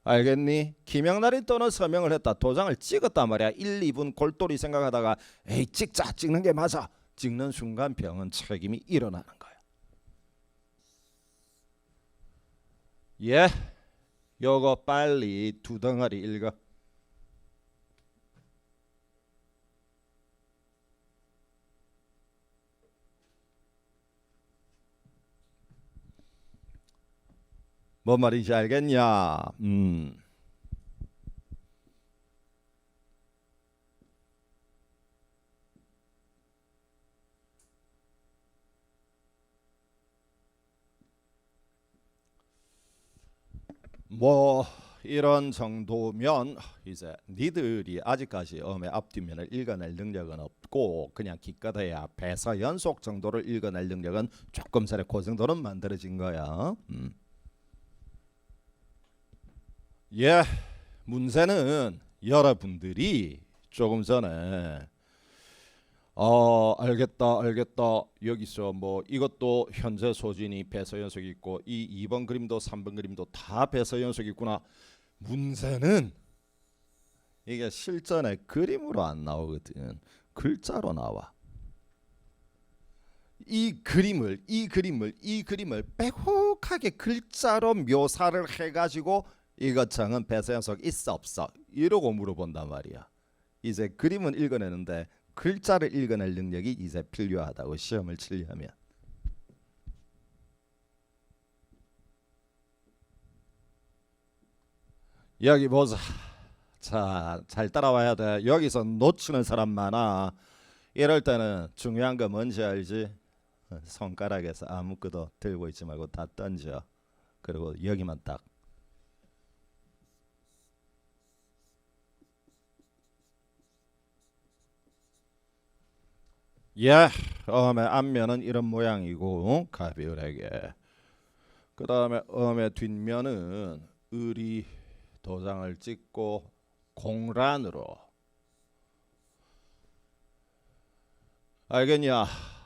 알겠니? 기명날인 또는 서명을 했다. 도장을 찍었단 말이야. 1, 2분 골똘히 생각하다가 에이 찍자 찍는 게 맞아. 찍는 순간 병은 책임이 일어나는 거야. 예, 요거 빨리 두 덩어리 읽어. 뭔 말인지 알겠냐? 뭐 이런 정도면 이제 니들이 아직까지 어음의 앞뒷면을 읽어낼 능력은 없고 그냥 기껏해야 배서 연속 정도를 읽어낼 능력은 조금 전에 그 정도는 만들어진 거야. 예, 문제는 여러분들이 조금 전에 알겠다 여기서 뭐 이것도 현재 소진이 배서 연속이 있고 이 2번 그림도 3번 그림도 다 배서 연속이 있구나. 문제는 이게 실전에 그림으로 안 나오거든. 글자로 나와. 이 그림을 빼곡하게 글자로 묘사를 해가지고 이것장은 배서 연속 있어 없어 이러고 물어본단 말이야. 이제 그림은 읽어내는데 글자를 읽어낼 능력이 이제 필요하다고 시험을 치려면. 여기 보자. 자, 잘 따라와야 돼. 여기서 놓치는 사람 많아. 이럴 때는 중요한 거 뭔지 알지? 손가락에서 아무것도 들고 있지 말고 다 던져. 그리고 여기만 딱 예, 엄의 앞면은 이런 모양이고 가비을하게. 그 다음에 엄의 뒷면은 을이 도장을 찍고 공란으로. 알겠냐?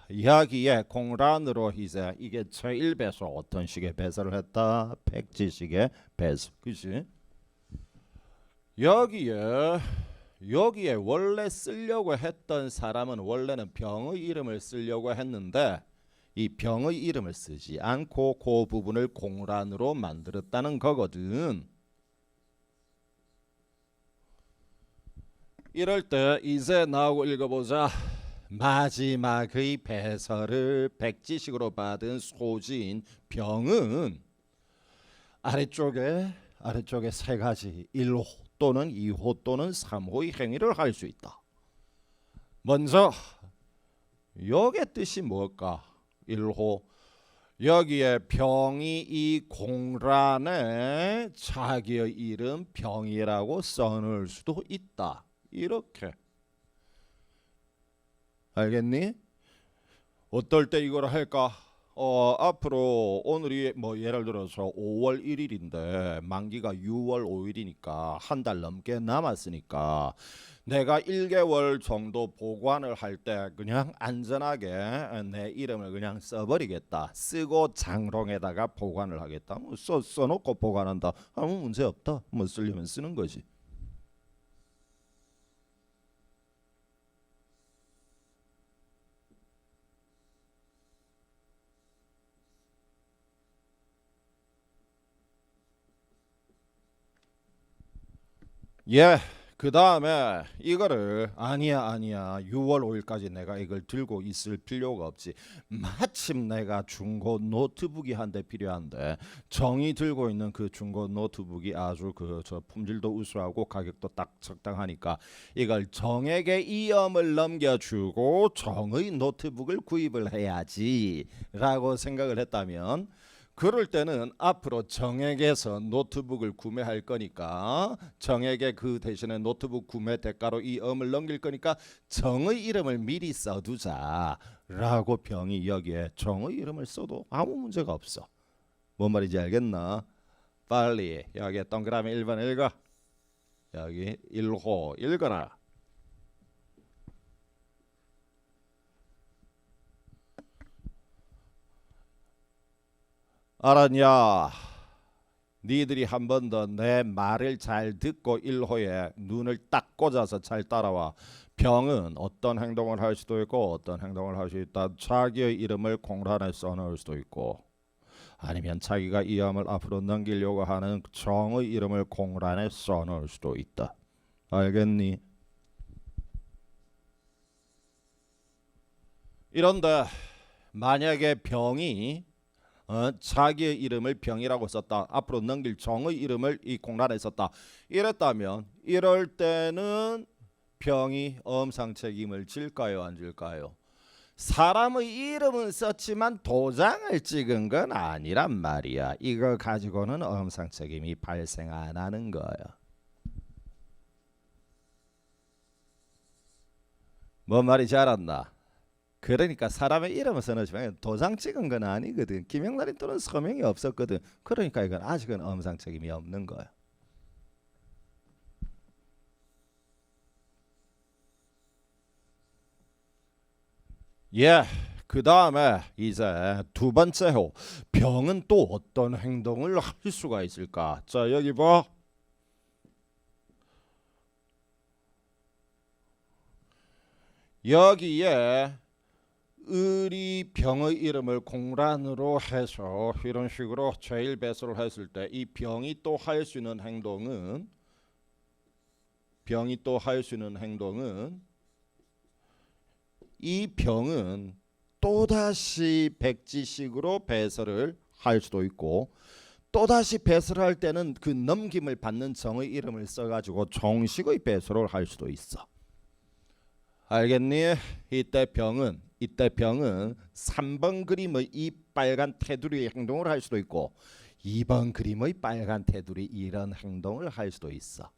이야기에 공란으로 이제 이게 제1배수 어떤 식의 배설을 했다? 백지식의 배수. 그치? 여기에 원래 쓰려고 했던 사람은 원래는 병의 이름을 쓰려고 했는데 이 병의 이름을 쓰지 않고 그 부분을 공란으로 만들었다는 거거든. 이럴 때 이제 나오고 읽어보자. 마지막의 배설을 백지식으로 받은 소지인 병은 아래쪽에 세 가지 1호 또는 2호 또는 3호의 행위를 할 수 있다. 먼저 여기의 뜻이 뭘까? 1호 여기에 병이 이 공란에 자기의 이름 병이라고 써놓을 수도 있다. 이렇게 알겠니? 어떨 때 이걸 할까? 앞으로 오늘이 뭐 예를 들어서 5월 1일인데 만기가 6월 5일이니까 한 달 넘게 남았으니까 내가 1개월 정도 보관을 할 때 그냥 안전하게 내 이름을 그냥 써버리겠다. 쓰고 장롱에다가 보관을 하겠다. 뭐 써놓고 보관한다. 아무 문제 없다. 뭐 쓰려면 쓰는 거지. 예, 그 다음에 이거를 아니야 6월 5일까지 내가 이걸 들고 있을 필요가 없지. 마침 내가 중고 노트북이 한 대 필요한데 정이 들고 있는 그 중고 노트북이 아주 저 품질도 우수하고 가격도 딱 적당하니까 이걸 정에게 이음을 넘겨주고 정의 노트북을 구입을 해야지 라고 생각을 했다면 그럴 때는 앞으로 정액에서 노트북을 구매할 거니까 정액에 그 대신에 노트북 구매 대가로 이 음을 넘길 거니까 정의 이름을 미리 써두자 라고 병이 여기에 정의 이름을 써도 아무 문제가 없어. 뭔 말인지 알겠나? 빨리 여기 동그라미 1번 읽어. 여기 1호 읽어라. 알았냐? 니들이 한 번 더 내 말을 잘 듣고 1호에 눈을 딱 꽂아서 잘 따라와. 병은 어떤 행동을 할 수도 있고 어떤 행동을 할 수 있다. 자기의 이름을 공란에 써놓을 수도 있고 아니면 자기가 이 암을 앞으로 넘기려고 하는 정의 이름을 공란에 써놓을 수도 있다. 알겠니? 이런데 만약에 병이 자기의 이름을 병이라고 썼다. 앞으로 넘길 정의 이름을 이 공란에 썼다. 이랬다면 이럴 때는 병이 엄상 책임을 질까요? 안 질까요? 사람의 이름은 썼지만 도장을 찍은 건 아니란 말이야. 이거 가지고는 엄상 책임이 발생 안 하는 거야. 뭔 말인지 알았나? 그러니까 사람의 이름을 써놓지만 도장 찍은 건 아니거든. 김영란이 또는 서명이 없었거든. 그러니까 이건 아직은 엄상 책임이 없는 거야. 예, 그 다음에 이제 두 번째 호 병은 또 어떤 행동을 할 수가 있을까? 자 여기 봐. 여기에 을이 병의 이름을 공란으로 해서 이런 식으로 제일 배설을 했을 때 이 병이 또 할 수 있는 행동은 이 병은 또다시 백지식으로 배설을 할 수도 있고 또다시 배설할 때는 그 넘김을 받는 정의 이름을 써가지고 정식의 배설을 할 수도 있어. 알겠니? 이때 병은 3번 그림의 이 빨간 테두리의 행동을 할 수도 있고 2번 그림의 빨간 테두리 이런 행동을 할 수도 있어.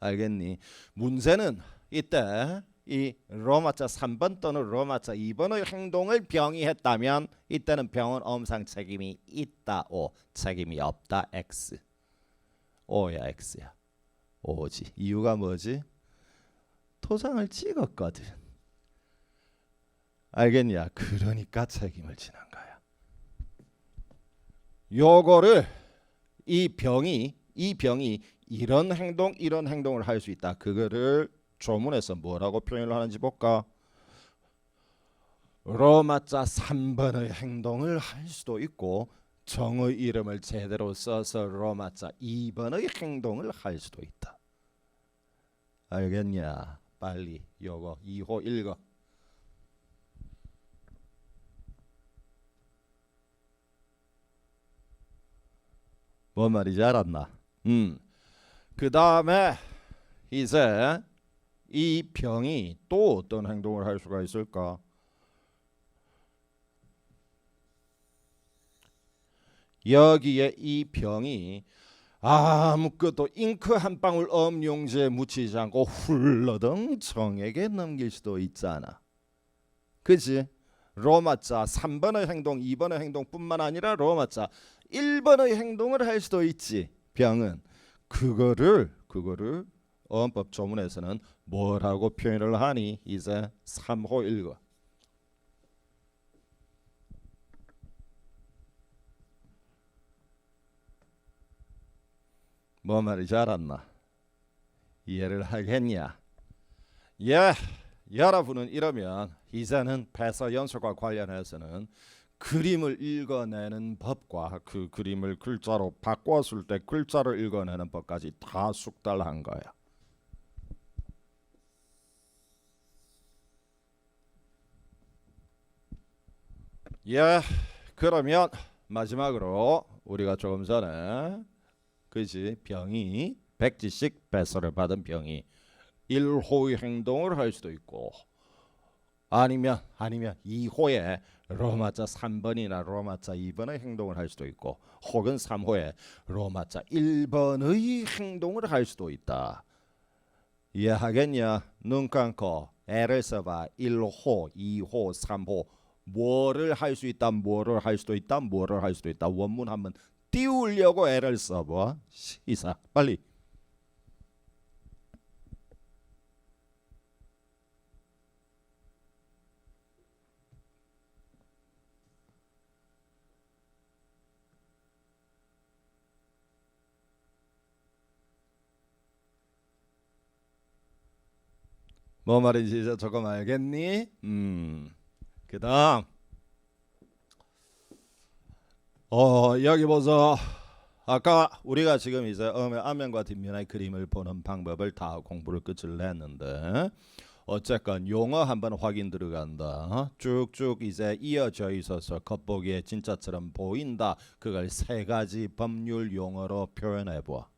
알겠니? 문제는 이때 이 로마자 3번 또는 로마자 2번의 행동을 병이 했다면 이때는 병은 엄상 책임이 있다 O, 책임이 없다 X. O야 X야. O지. 이유가 뭐지? 도장을 찍었거든. 알겠냐? 그러니까 책임을 지는 거야. 요거를 이 병이 이런 행동을 할 수 있다. 그거를 조문에서 뭐라고 표현을 하는지 볼까? 로마자 3번의 행동을 할 수도 있고 정의 이름을 제대로 써서 로마자 2번의 행동을 할 수도 있다. 알겠냐? 빨리 요거 2호 읽어. 뭔 말인지 알았나? 그 다음에 이제 이 병이 또 어떤 행동을 할 수가 있을까? 여기에 이 병이 아무것도 잉크 한 방울 음용지에 묻히지 않고 훌러덩 정에게 넘길 수도 있잖아. 그지? 로마자 3번의 행동, 2번의 행동뿐만 아니라 로마자 1번의 행동을 할 수도 있지. 병은 그거를 어법 조문에서는 뭐라고 표현을 하니? 이제 3호 읽어. 뭐 말인지 알았나? 이해를 하겠냐? 예, 여러분은 이러면 이제는 배서 연속과 관련해서는 그림을 읽어내는 법과 그 그림을 글자로 바꿨을 때 글자를 읽어내는 법까지 다 숙달한 거야. 예, 그러면 마지막으로 우리가 조금 전에 그지 병이 백지씩 배설을 받은 병이 1호의 행동을 할 수도 있고 아니면 2호에 로마자 3번이나 로마자 2번의 행동을 할 수도 있고 혹은 3호에 로마자 1번의 행동을 할 수도 있다. 이해하겠냐? 눈 감고 애를 써봐. 1호, 2호, 3호 뭐를 할 수 있다, 뭐를 할 수도 있다, 뭐를 할 수도 있다. 원문 한번 띄우려고 애를 써봐. 시작 빨리. 뭐 말인지 이제 조금 알겠니? 그다음 여기 보자. 아까 우리가 지금 이제 앞면과 뒷면의 그림을 보는 방법을 다 공부를 끝을 냈는데 어쨌건 용어 한번 확인 들어간다. 쭉쭉 이제 이어져 있어서 겉보기에 진짜처럼 보인다. 그걸 세 가지 법률 용어로 표현해 보아.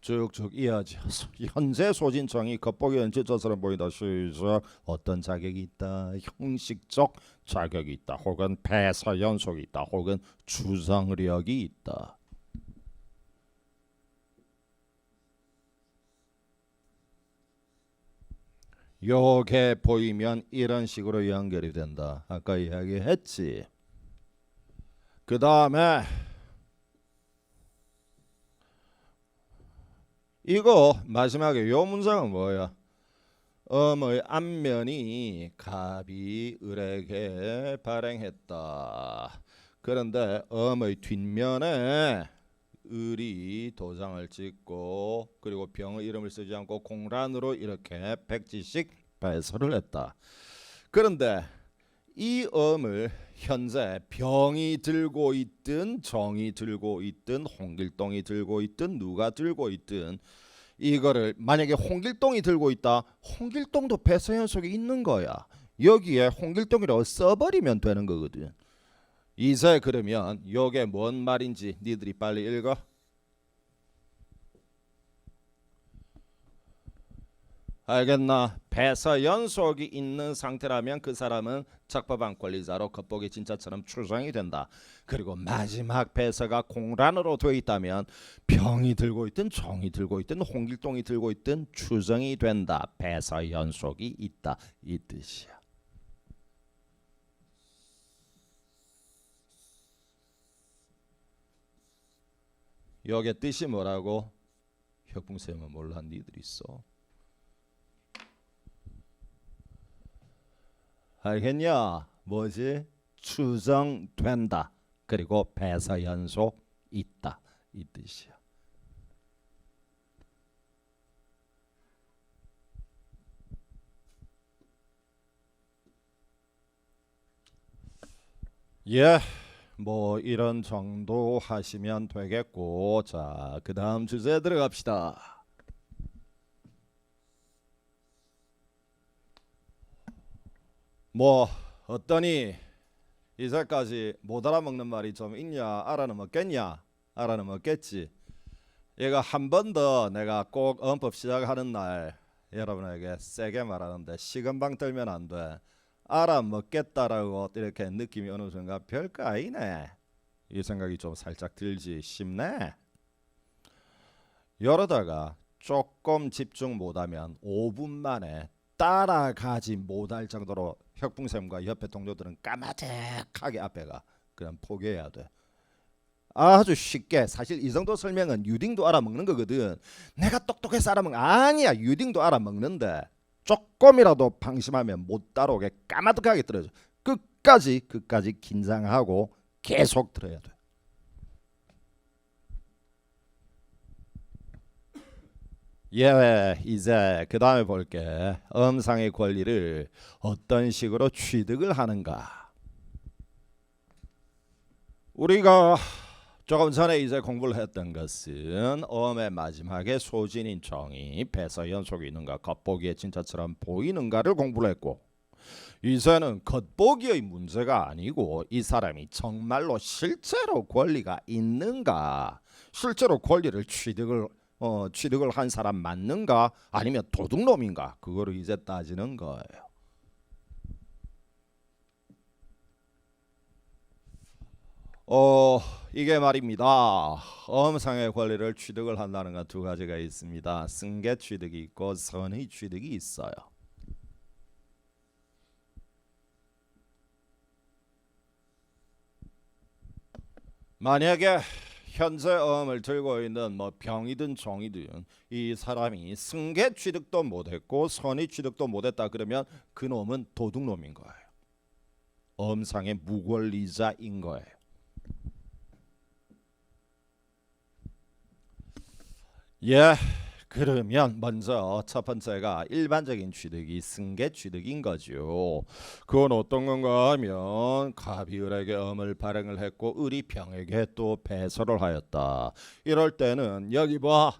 쭉쭉 이어져서 현재 소진청이 겉보기엔 진짜처럼 보인다. 시작. 어떤 자격이 있다. 형식적 자격이 있다. 혹은 배서 연속이 있다. 혹은 주장력이 있다. 요게 보이면 이런 식으로 연결이 된다. 아까 이야기했지. 그 다음에 이거 마지막에 요 문장은 뭐야? 엄의 앞면이 갑이 을에게 발행했다. 그런데 엄의 뒷면에 을이 도장을 찍고 그리고 병의 이름을 쓰지 않고 공란으로 이렇게 백지씩 배설을 했다. 그런데 이 엄을 현재 병이 들고 있든 정이 들고 있든 홍길동이 들고 있든 누가 들고 있든 이거를 만약에 홍길동이 들고 있다. 홍길동도 배서 연속이 있는 거야. 여기에 홍길동이라고 써버리면 되는 거거든. 이제 그러면 요게 뭔 말인지 니들이 빨리 읽어. 알겠나? 배서 연속이 있는 상태라면 그 사람은 적법한 권리자로 겉보기 진짜처럼 추정이 된다. 그리고 마지막 배서가 공란으로 되어 있다면 병이 들고 있든 정이 들고 있든 홍길동이 들고 있든 추정이 된다. 배서 연속이 있다 이 뜻이야. 여기에 뜻이 뭐라고? 혁붕쌤은 몰라. 니들 있어. 알겠냐? 뭐지? 추정된다. 그리고 배서 연속 있다 이 뜻이야. 예, 뭐 이런 정도 하시면 되겠고, 자, 그 다음 주제 들어갑시다. 뭐 어떠니? 이제까지 못 알아먹는 말이 좀 있냐? 알아는 먹겠냐? 알아는 먹겠지. 얘가 한 번 더 내가 꼭 언법 시작하는 날 여러분에게 세게 말하는데 시건방 떨면 안 돼. 알아먹겠다라고 이렇게 느낌이 어느 순간 별거 아니네 이 생각이 좀 살짝 들지 싶네. 이러다가 조금 집중 못하면 5분 만에 따라가지 못할 정도로 혁붕쌤과 옆에 동료들은 까마득하게 앞에가 그냥 포기해야 돼. 아주 쉽게 사실 이 정도 설명은 유딩도 알아먹는 거거든. 내가 똑똑해서 알아먹는 아니야. 유딩도 알아먹는데 조금이라도 방심하면 못 따라오게 까마득하게 떨어져. 끝까지 긴장하고 계속 들어야 돼. 예, 이제 그 다음에 볼게. 음상의 권리를 어떤 식으로 취득을 하는가. 우리가 조금 전에 이제 공부를 했던 것은 음의 마지막에 소진인 정이 배서 연속이 있는가 겉보기에 진짜처럼 보이는가를 공부를 했고, 이제는 겉보기의 문제가 아니고 이 사람이 정말로 실제로 권리가 있는가, 실제로 권리를 취득을 한 사람 맞는가 아니면 도둑놈인가, 그거를 이제 따지는 거예요. 이게 말입니다. 음상의 권리를 취득을 한다는 건 두 가지가 있습니다. 승계 취득이 있고 선의 취득이 있어요. 만약에 현재 음을 들고 있는 뭐 병이든 종이든 이 사람이 승계 취득도 못했고 선의 취득도 못했다 그러면 그 놈은 도둑놈인 거예요. 음상의 무권리자인 거예요. 예, 그러면 먼저 첫 번째가 일반적인 취득이 승계 취득인 거죠. 그건 어떤 건가 하면 갑이 을에게 음을 발행을 했고 을이 병에게 또 배설을 하였다. 이럴 때는 여기 봐.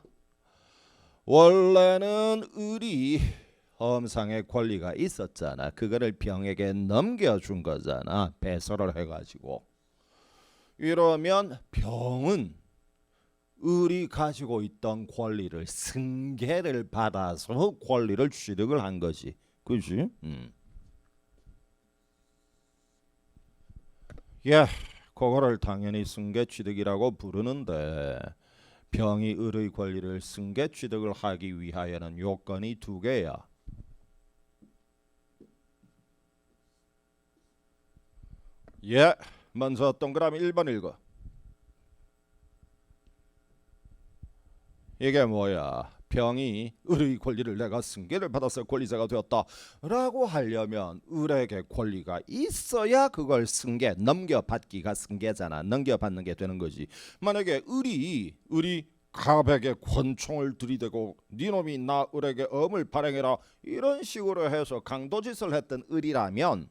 원래는 을이 음상의 권리가 있었잖아. 그거를 병에게 넘겨준 거잖아. 배설을 해가지고. 이러면 병은 을이 가지고 있던 권리를 승계를 받아서 권리를 취득을 한 거지. 그렇지? 예, 그거를 당연히 승계 취득이라고 부르는데 병이 을의 권리를 승계 취득을 하기 위하여는 요건이 두 개야. 예, 먼저 동그라미 1번 읽어. 이게 뭐야? 병이 을의 권리를 내가 승계를 받아서 권리자가 되었다라고 하려면 을에게 권리가 있어야 그걸 승계, 넘겨받기가 승계잖아. 넘겨받는 게 되는 거지. 만약에 을이 갑에게 권총을 들이대고 니놈이 나 을에게 엄을 발행해라 이런 식으로 해서 강도짓을 했던 을이라면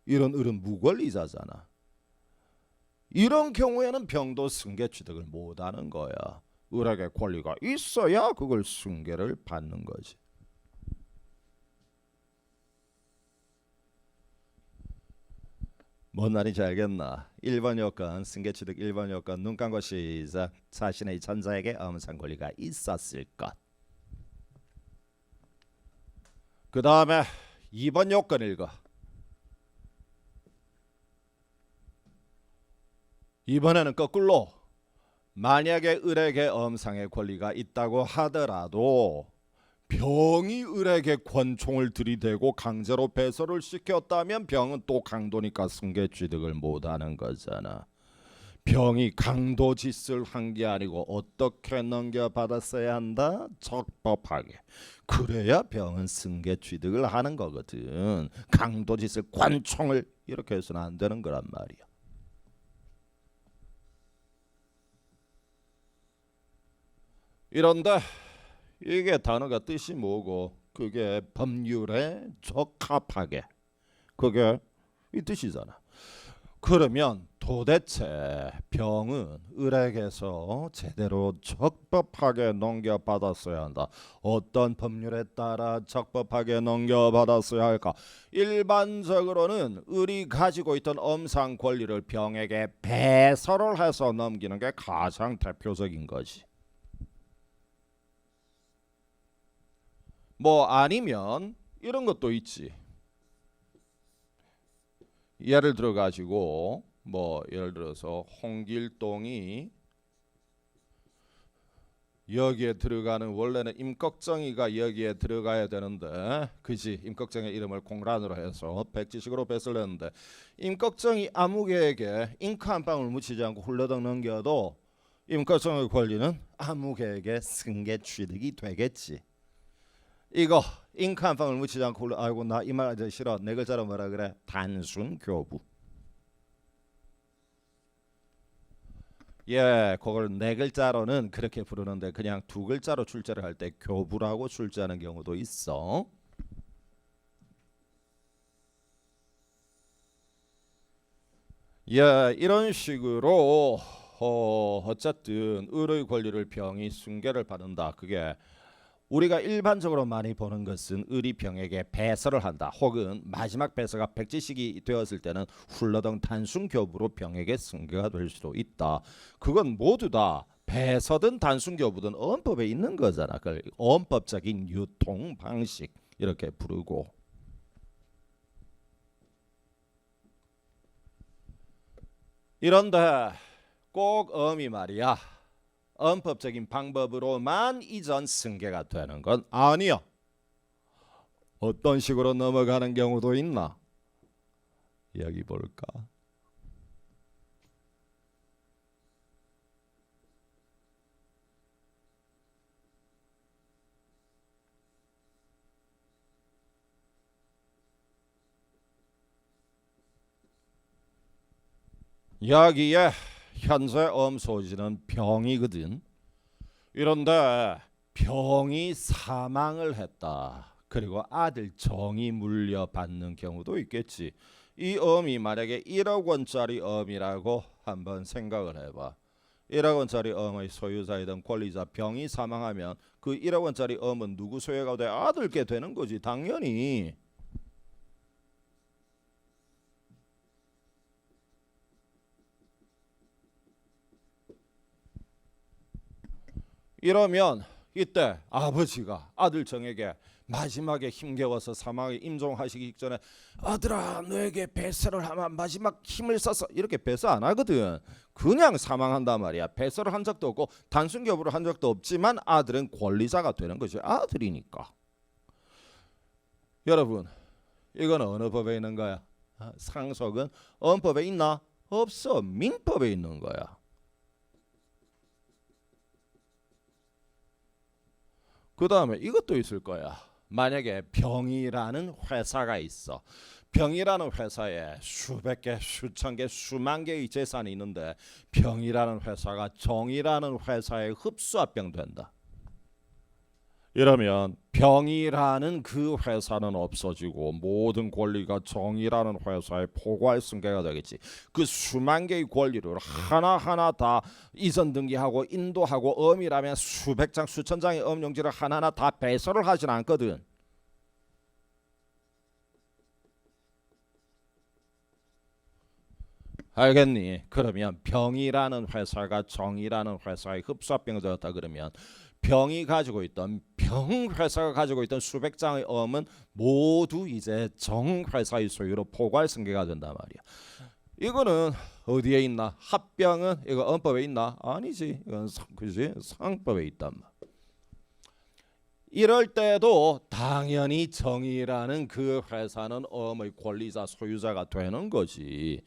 이런 을은 무권리자잖아. 이런 경우에는 병도 승계 취득을 못하는 거야. 을에게 권리가 있어야 그걸 승계를 받는 거지. 뭔 말인지 알겠나? 1번 요건 승계 취득 1번 요건 눈 감고 시작. 자신의 전자에게 음상 권리가 있었을 것. 그 다음에 2번 요건 읽어. 이번에는 거꾸로 만약에 을에게 엄상의 권리가 있다고 하더라도 병이 을에게 권총을 들이대고 강제로 배설을 시켰다면 병은 또 강도니까 승계 취득을 못하는 거잖아. 병이 강도 짓을 한 게 아니고 어떻게 넘겨받았어야 한다? 적법하게. 그래야 병은 승계 취득을 하는 거거든. 강도 짓을 권총을 이렇게 해서는 안 되는 거란 말이야. 이런데 이게 단어가 뜻이 뭐고 그게 법률에 적합하게 그게 이 뜻이잖아. 그러면 도대체 병은 을에게서 제대로 적법하게 넘겨받았어야 한다. 어떤 법률에 따라 적법하게 넘겨받았어야 할까? 일반적으로는 을이 가지고 있던 엄상 권리를 병에게 배설을 해서 넘기는 게 가장 대표적인 거지. 뭐 아니면 이런 것도 있지. 예를 들어 가지고 뭐 예를 들어서 홍길동이 여기에 들어가는 원래는 임꺽정이가 여기에 들어가야 되는데 그지 임꺽정의 이름을 공란으로 해서 백지식으로 배설했는데 임꺽정이 아무개에게 잉크 한 방울 묻히지 않고 훌러덩 넘겨도 임꺽정의 권리는 아무개에게 승계 취득이 되겠지. 이거 잉크 한 방울 묻히지 않고 아이고 나 이 말 싫어. 네 글자로 뭐라 그래? 단순 교부. 예, 그걸 네 글자로는 그렇게 부르는데 그냥 두 글자로 출제를 할 때 교부라고 출제하는 경우도 있어. 예, 이런 식으로 어쨌든 을의 권리를 병이 승계를 받는다. 그게 우리가 일반적으로 많이 보는 것은 을이 병에게 배설을 한다. 혹은 마지막 배설가 백지식이 되었을 때는 훌러덩 단순 교부로 병에게 승계가 될 수도 있다. 그건 모두 다 배서든 단순 교부든 어법에 있는 거잖아. 그걸 어법적인 유통 방식 이렇게 부르고. 이런데 꼭 엄이 말이야. 언법적인 방법으로만 이전 승계가 되는 건 아니야. 어떤 식으로 넘어가는 경우도 있나? 여기 볼까? 여기에 현재 엄소지는 병이거든. 이런데 병이 사망을 했다. 그리고 아들 정이 물려받는 경우도 있겠지. 이 엄이 만약에 1억 원짜리 엄이라고 한번 생각을 해봐. 1억 원짜리 엄의 소유자이던 권리자 병이 사망하면 그 1억 원짜리 엄은 누구 소유가 돼? 아들께 되는 거지 당연히. 이러면 이때 아버지가 아들 정에게 마지막에 힘겨워서 사망에 임종하시기 직전에 아들아 너에게 배설을 하면 마지막 힘을 써서 이렇게 배설 안 하거든. 그냥 사망한단 말이야. 배설을 한 적도 없고 단순 교부를 한 적도 없지만 아들은 권리자가 되는 거지. 아들이니까. 여러분 이건 어느 법에 있는 거야? 상속은 언법에 있나? 없어. 민법에 있는 거야. 그 다음에 이것도 있을 거야. 만약에 병이라는 회사가 있어. 병이라는 회사에 수백 개, 수천 개, 수만 개의 재산이 있는데 병이라는 회사가 정이라는 회사에 흡수합병된다. 이러면 병이라는 그 회사는 없어지고 모든 권리가 정이라는 회사에 포괄 승계가 되겠지. 그 수만 개의 권리를 하나하나 다 이전 등기하고 인도하고 엄이라면 수백 장 수천 장의 엄용지를 하나하나 다 배설을 하진 않거든. 알겠니? 그러면 병이라는 회사가 정이라는 회사에 흡수합병되었다 그러면 병이 가지고 있던 병회사가 가지고 있던 수백 장의 엄은 모두 이제 정회사의 소유로 포괄 승계가 된단 말이야. 이거는 어디에 있나? 합병은 이거 언법에 있나? 아니지. 이건 그지? 상법에 있단 말. 이럴 때도 당연히 정의라는 그 회사는 엄의 권리자 소유자가 되는 거지.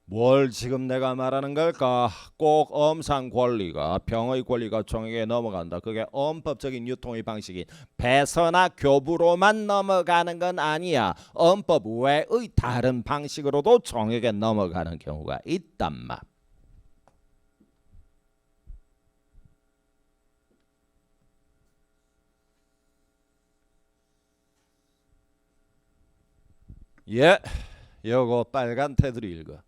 뭘 지금 내가 말하는 걸까? 꼭 엄상 권리가 병의 권리가 정에게 넘어간다. 그게 엄법적인 유통의 방식인 배서나 교부로만 넘어가는 건 아니야. 엄법 외의 다른 방식으로도 정에게 넘어가는 경우가 있단 말. 예, 요거 빨간 테두리 읽어.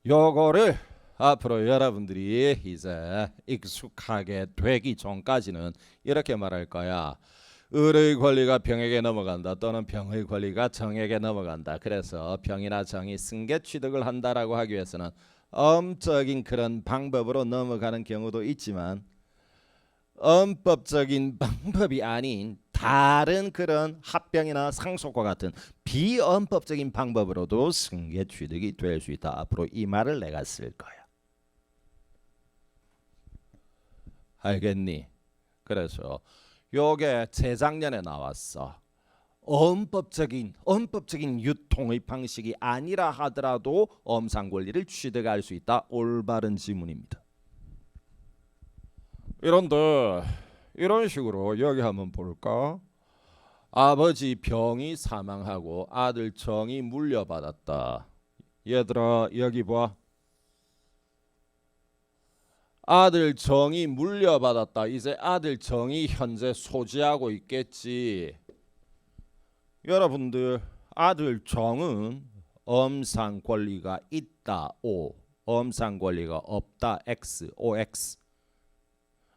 요거를 앞으로 여러분들이 이제 익숙하게 되기 전까지는 이렇게 말할 거야. 을의 권리가 병에게 넘어간다 또는 병의 권리가 정에게 넘어간다. 그래서 병이나 정이 승계 취득을 한다라고 하기 위해서는 엄적인 그런 방법으로 넘어가는 경우도 있지만 엄법적인 방법이 아닌 다른 그런 합병이나 상속과 같은 비엄법적인 방법으로도 승계 취득이 될 수 있다. 앞으로 이 말을 내가 쓸 거야. 알겠니? 그래서 요게 재작년에 나왔어. 엄법적인 유통의 방식이 아니라 하더라도 엄상 권리를 취득할 수 있다. 올바른 지문입니다. 이런데 이런 식으로 여기 한번 볼까? 아버지 병이 사망하고 아들 정이 물려받았다. 얘들아 여기 봐. 아들 정이 물려받았다. 이제 아들 정이 현재 소지하고 있겠지. 여러분들 아들 정은 엄상 권리가 있다. O. 엄상 권리가 없다. X. OX.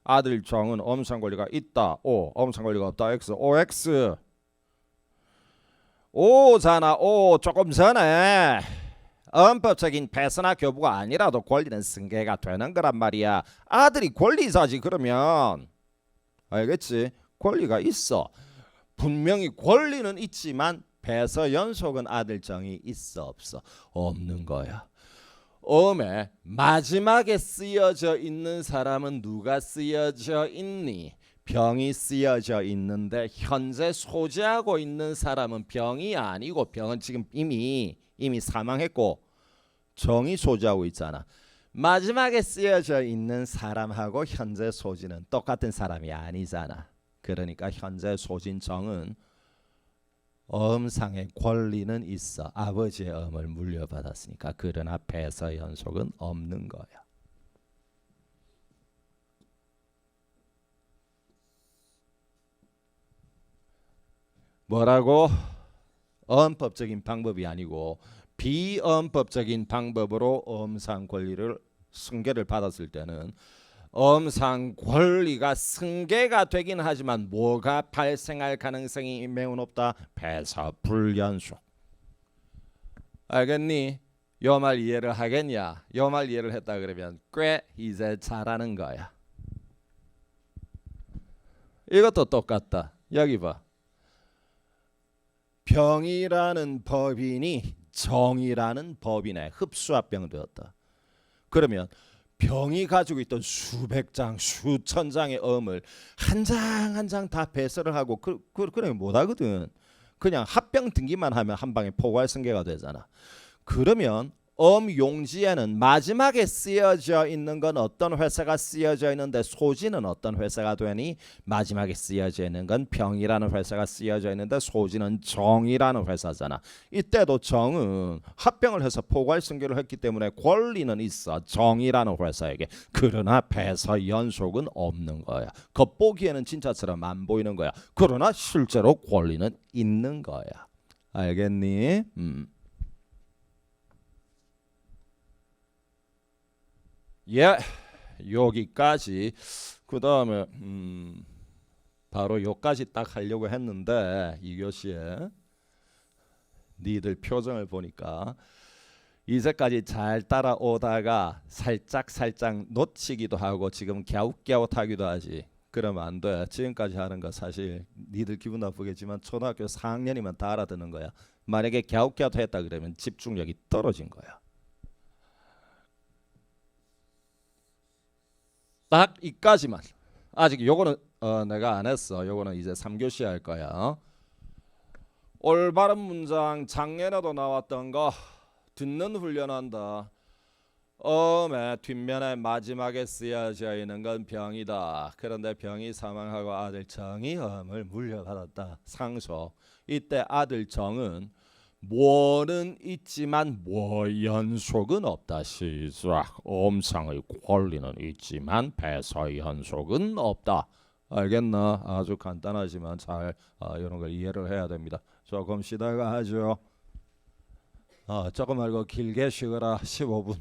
아들 정은 엄상 권리가 있다. O. 엄상 권리가 없다. X. OX. O잖아. O. 조금 전에 엄법적인 배서나 교부가 아니라도 권리는 승계가 되는 거란 말이야. 아들이 권리자지 그러면. 알겠지? 권리가 있어. 분명히 권리는 있지만 배서 연속은 아들 정이 있어 없어? 없는 거야. 엄에 마지막에 쓰여져 있는 사람은 누가 쓰여져 있니? 병이 쓰여져 있는데 현재 소지하고 있는 사람은 병이 아니고 병은 지금 이미 사망했고 정이 소지하고 있잖아. 마지막에 쓰여져 있는 사람하고 현재 소지는 똑같은 사람이 아니잖아. 그러니까 현재 소진 정은 엄상의 권리는 있어. 아버지의 엄을 물려받았으니까. 그러나 배서 연속은 없는 거야. 뭐라고? 엄법적인 방법이 아니고 비엄법적인 방법으로 엄상 권리를 승계를 받았을 때는 엄상 권리가 승계가 되긴 하지만 뭐가 발생할 가능성이 매우 높다? 배서 불연속. 알겠니? 요 말 이해를 하겠냐? 요 말 이해를 했다 그러면 꽤 이제 잘하는 거야. 이것도 똑같다. 여기 봐. 병이라는 법인이 정이라는 법인에 흡수합병되었다. 그러면 병이 가지고 있던 수백 장, 수천 장의 엄을 한 장 한 장 다 배설을 하고 그러면 못하거든. 그냥 합병 등기만 하면 한 방에 포괄 승계가 되잖아. 그러면 엄 용지에는 마지막에 쓰여져 있는 건 어떤 회사가 쓰여져 있는데 소지는 어떤 회사가 되니? 마지막에 쓰여져 있는 건 병이라는 회사가 쓰여져 있는데 소지는 정이라는 회사잖아. 이때도 정은 합병을 해서 포괄 승계를 했기 때문에 권리는 있어. 정이라는 회사에게. 그러나 배서 연속은 없는 거야. 겉보기에는 진짜처럼 안 보이는 거야. 그러나 실제로 권리는 있는 거야. 알겠니? 예, 여기까지. 그 다음에 바로 여기까지 딱 하려고 했는데 이 교시에 니들 표정을 보니까 이제까지 잘 따라오다가 살짝 놓치기도 하고 지금 갸웃갸웃하기도 하지. 그러면 안 돼. 지금까지 하는 거 사실 니들 기분 나쁘겠지만 초등학교 4학년이면 다 알아듣는 거야. 만약에 갸웃갸웃했다 그러면 집중력이 떨어진 거야. 딱 이까지만. 아직 요거는 내가 안 했어. 요거는 이제 3교시 할 거야. 올바른 문장 작년에도 나왔던 거 듣는 훈련한다. 어음의 뒷면에 마지막에 쓰여져 있는 건 병이다. 그런데 병이 사망하고 아들 정이 어음을 물려받았다. 상소. 이때 아들 정은 뭐는 있지만 뭐 연속은 없다. 시작. 음상의 권리는 있지만 배서의 연속은 없다. 알겠나? 아주 간단하지만 잘 이런 걸 이해를 해야 됩니다. 조금 쉬다가 하죠. 조금 말고 길게 쉬거라. 15분.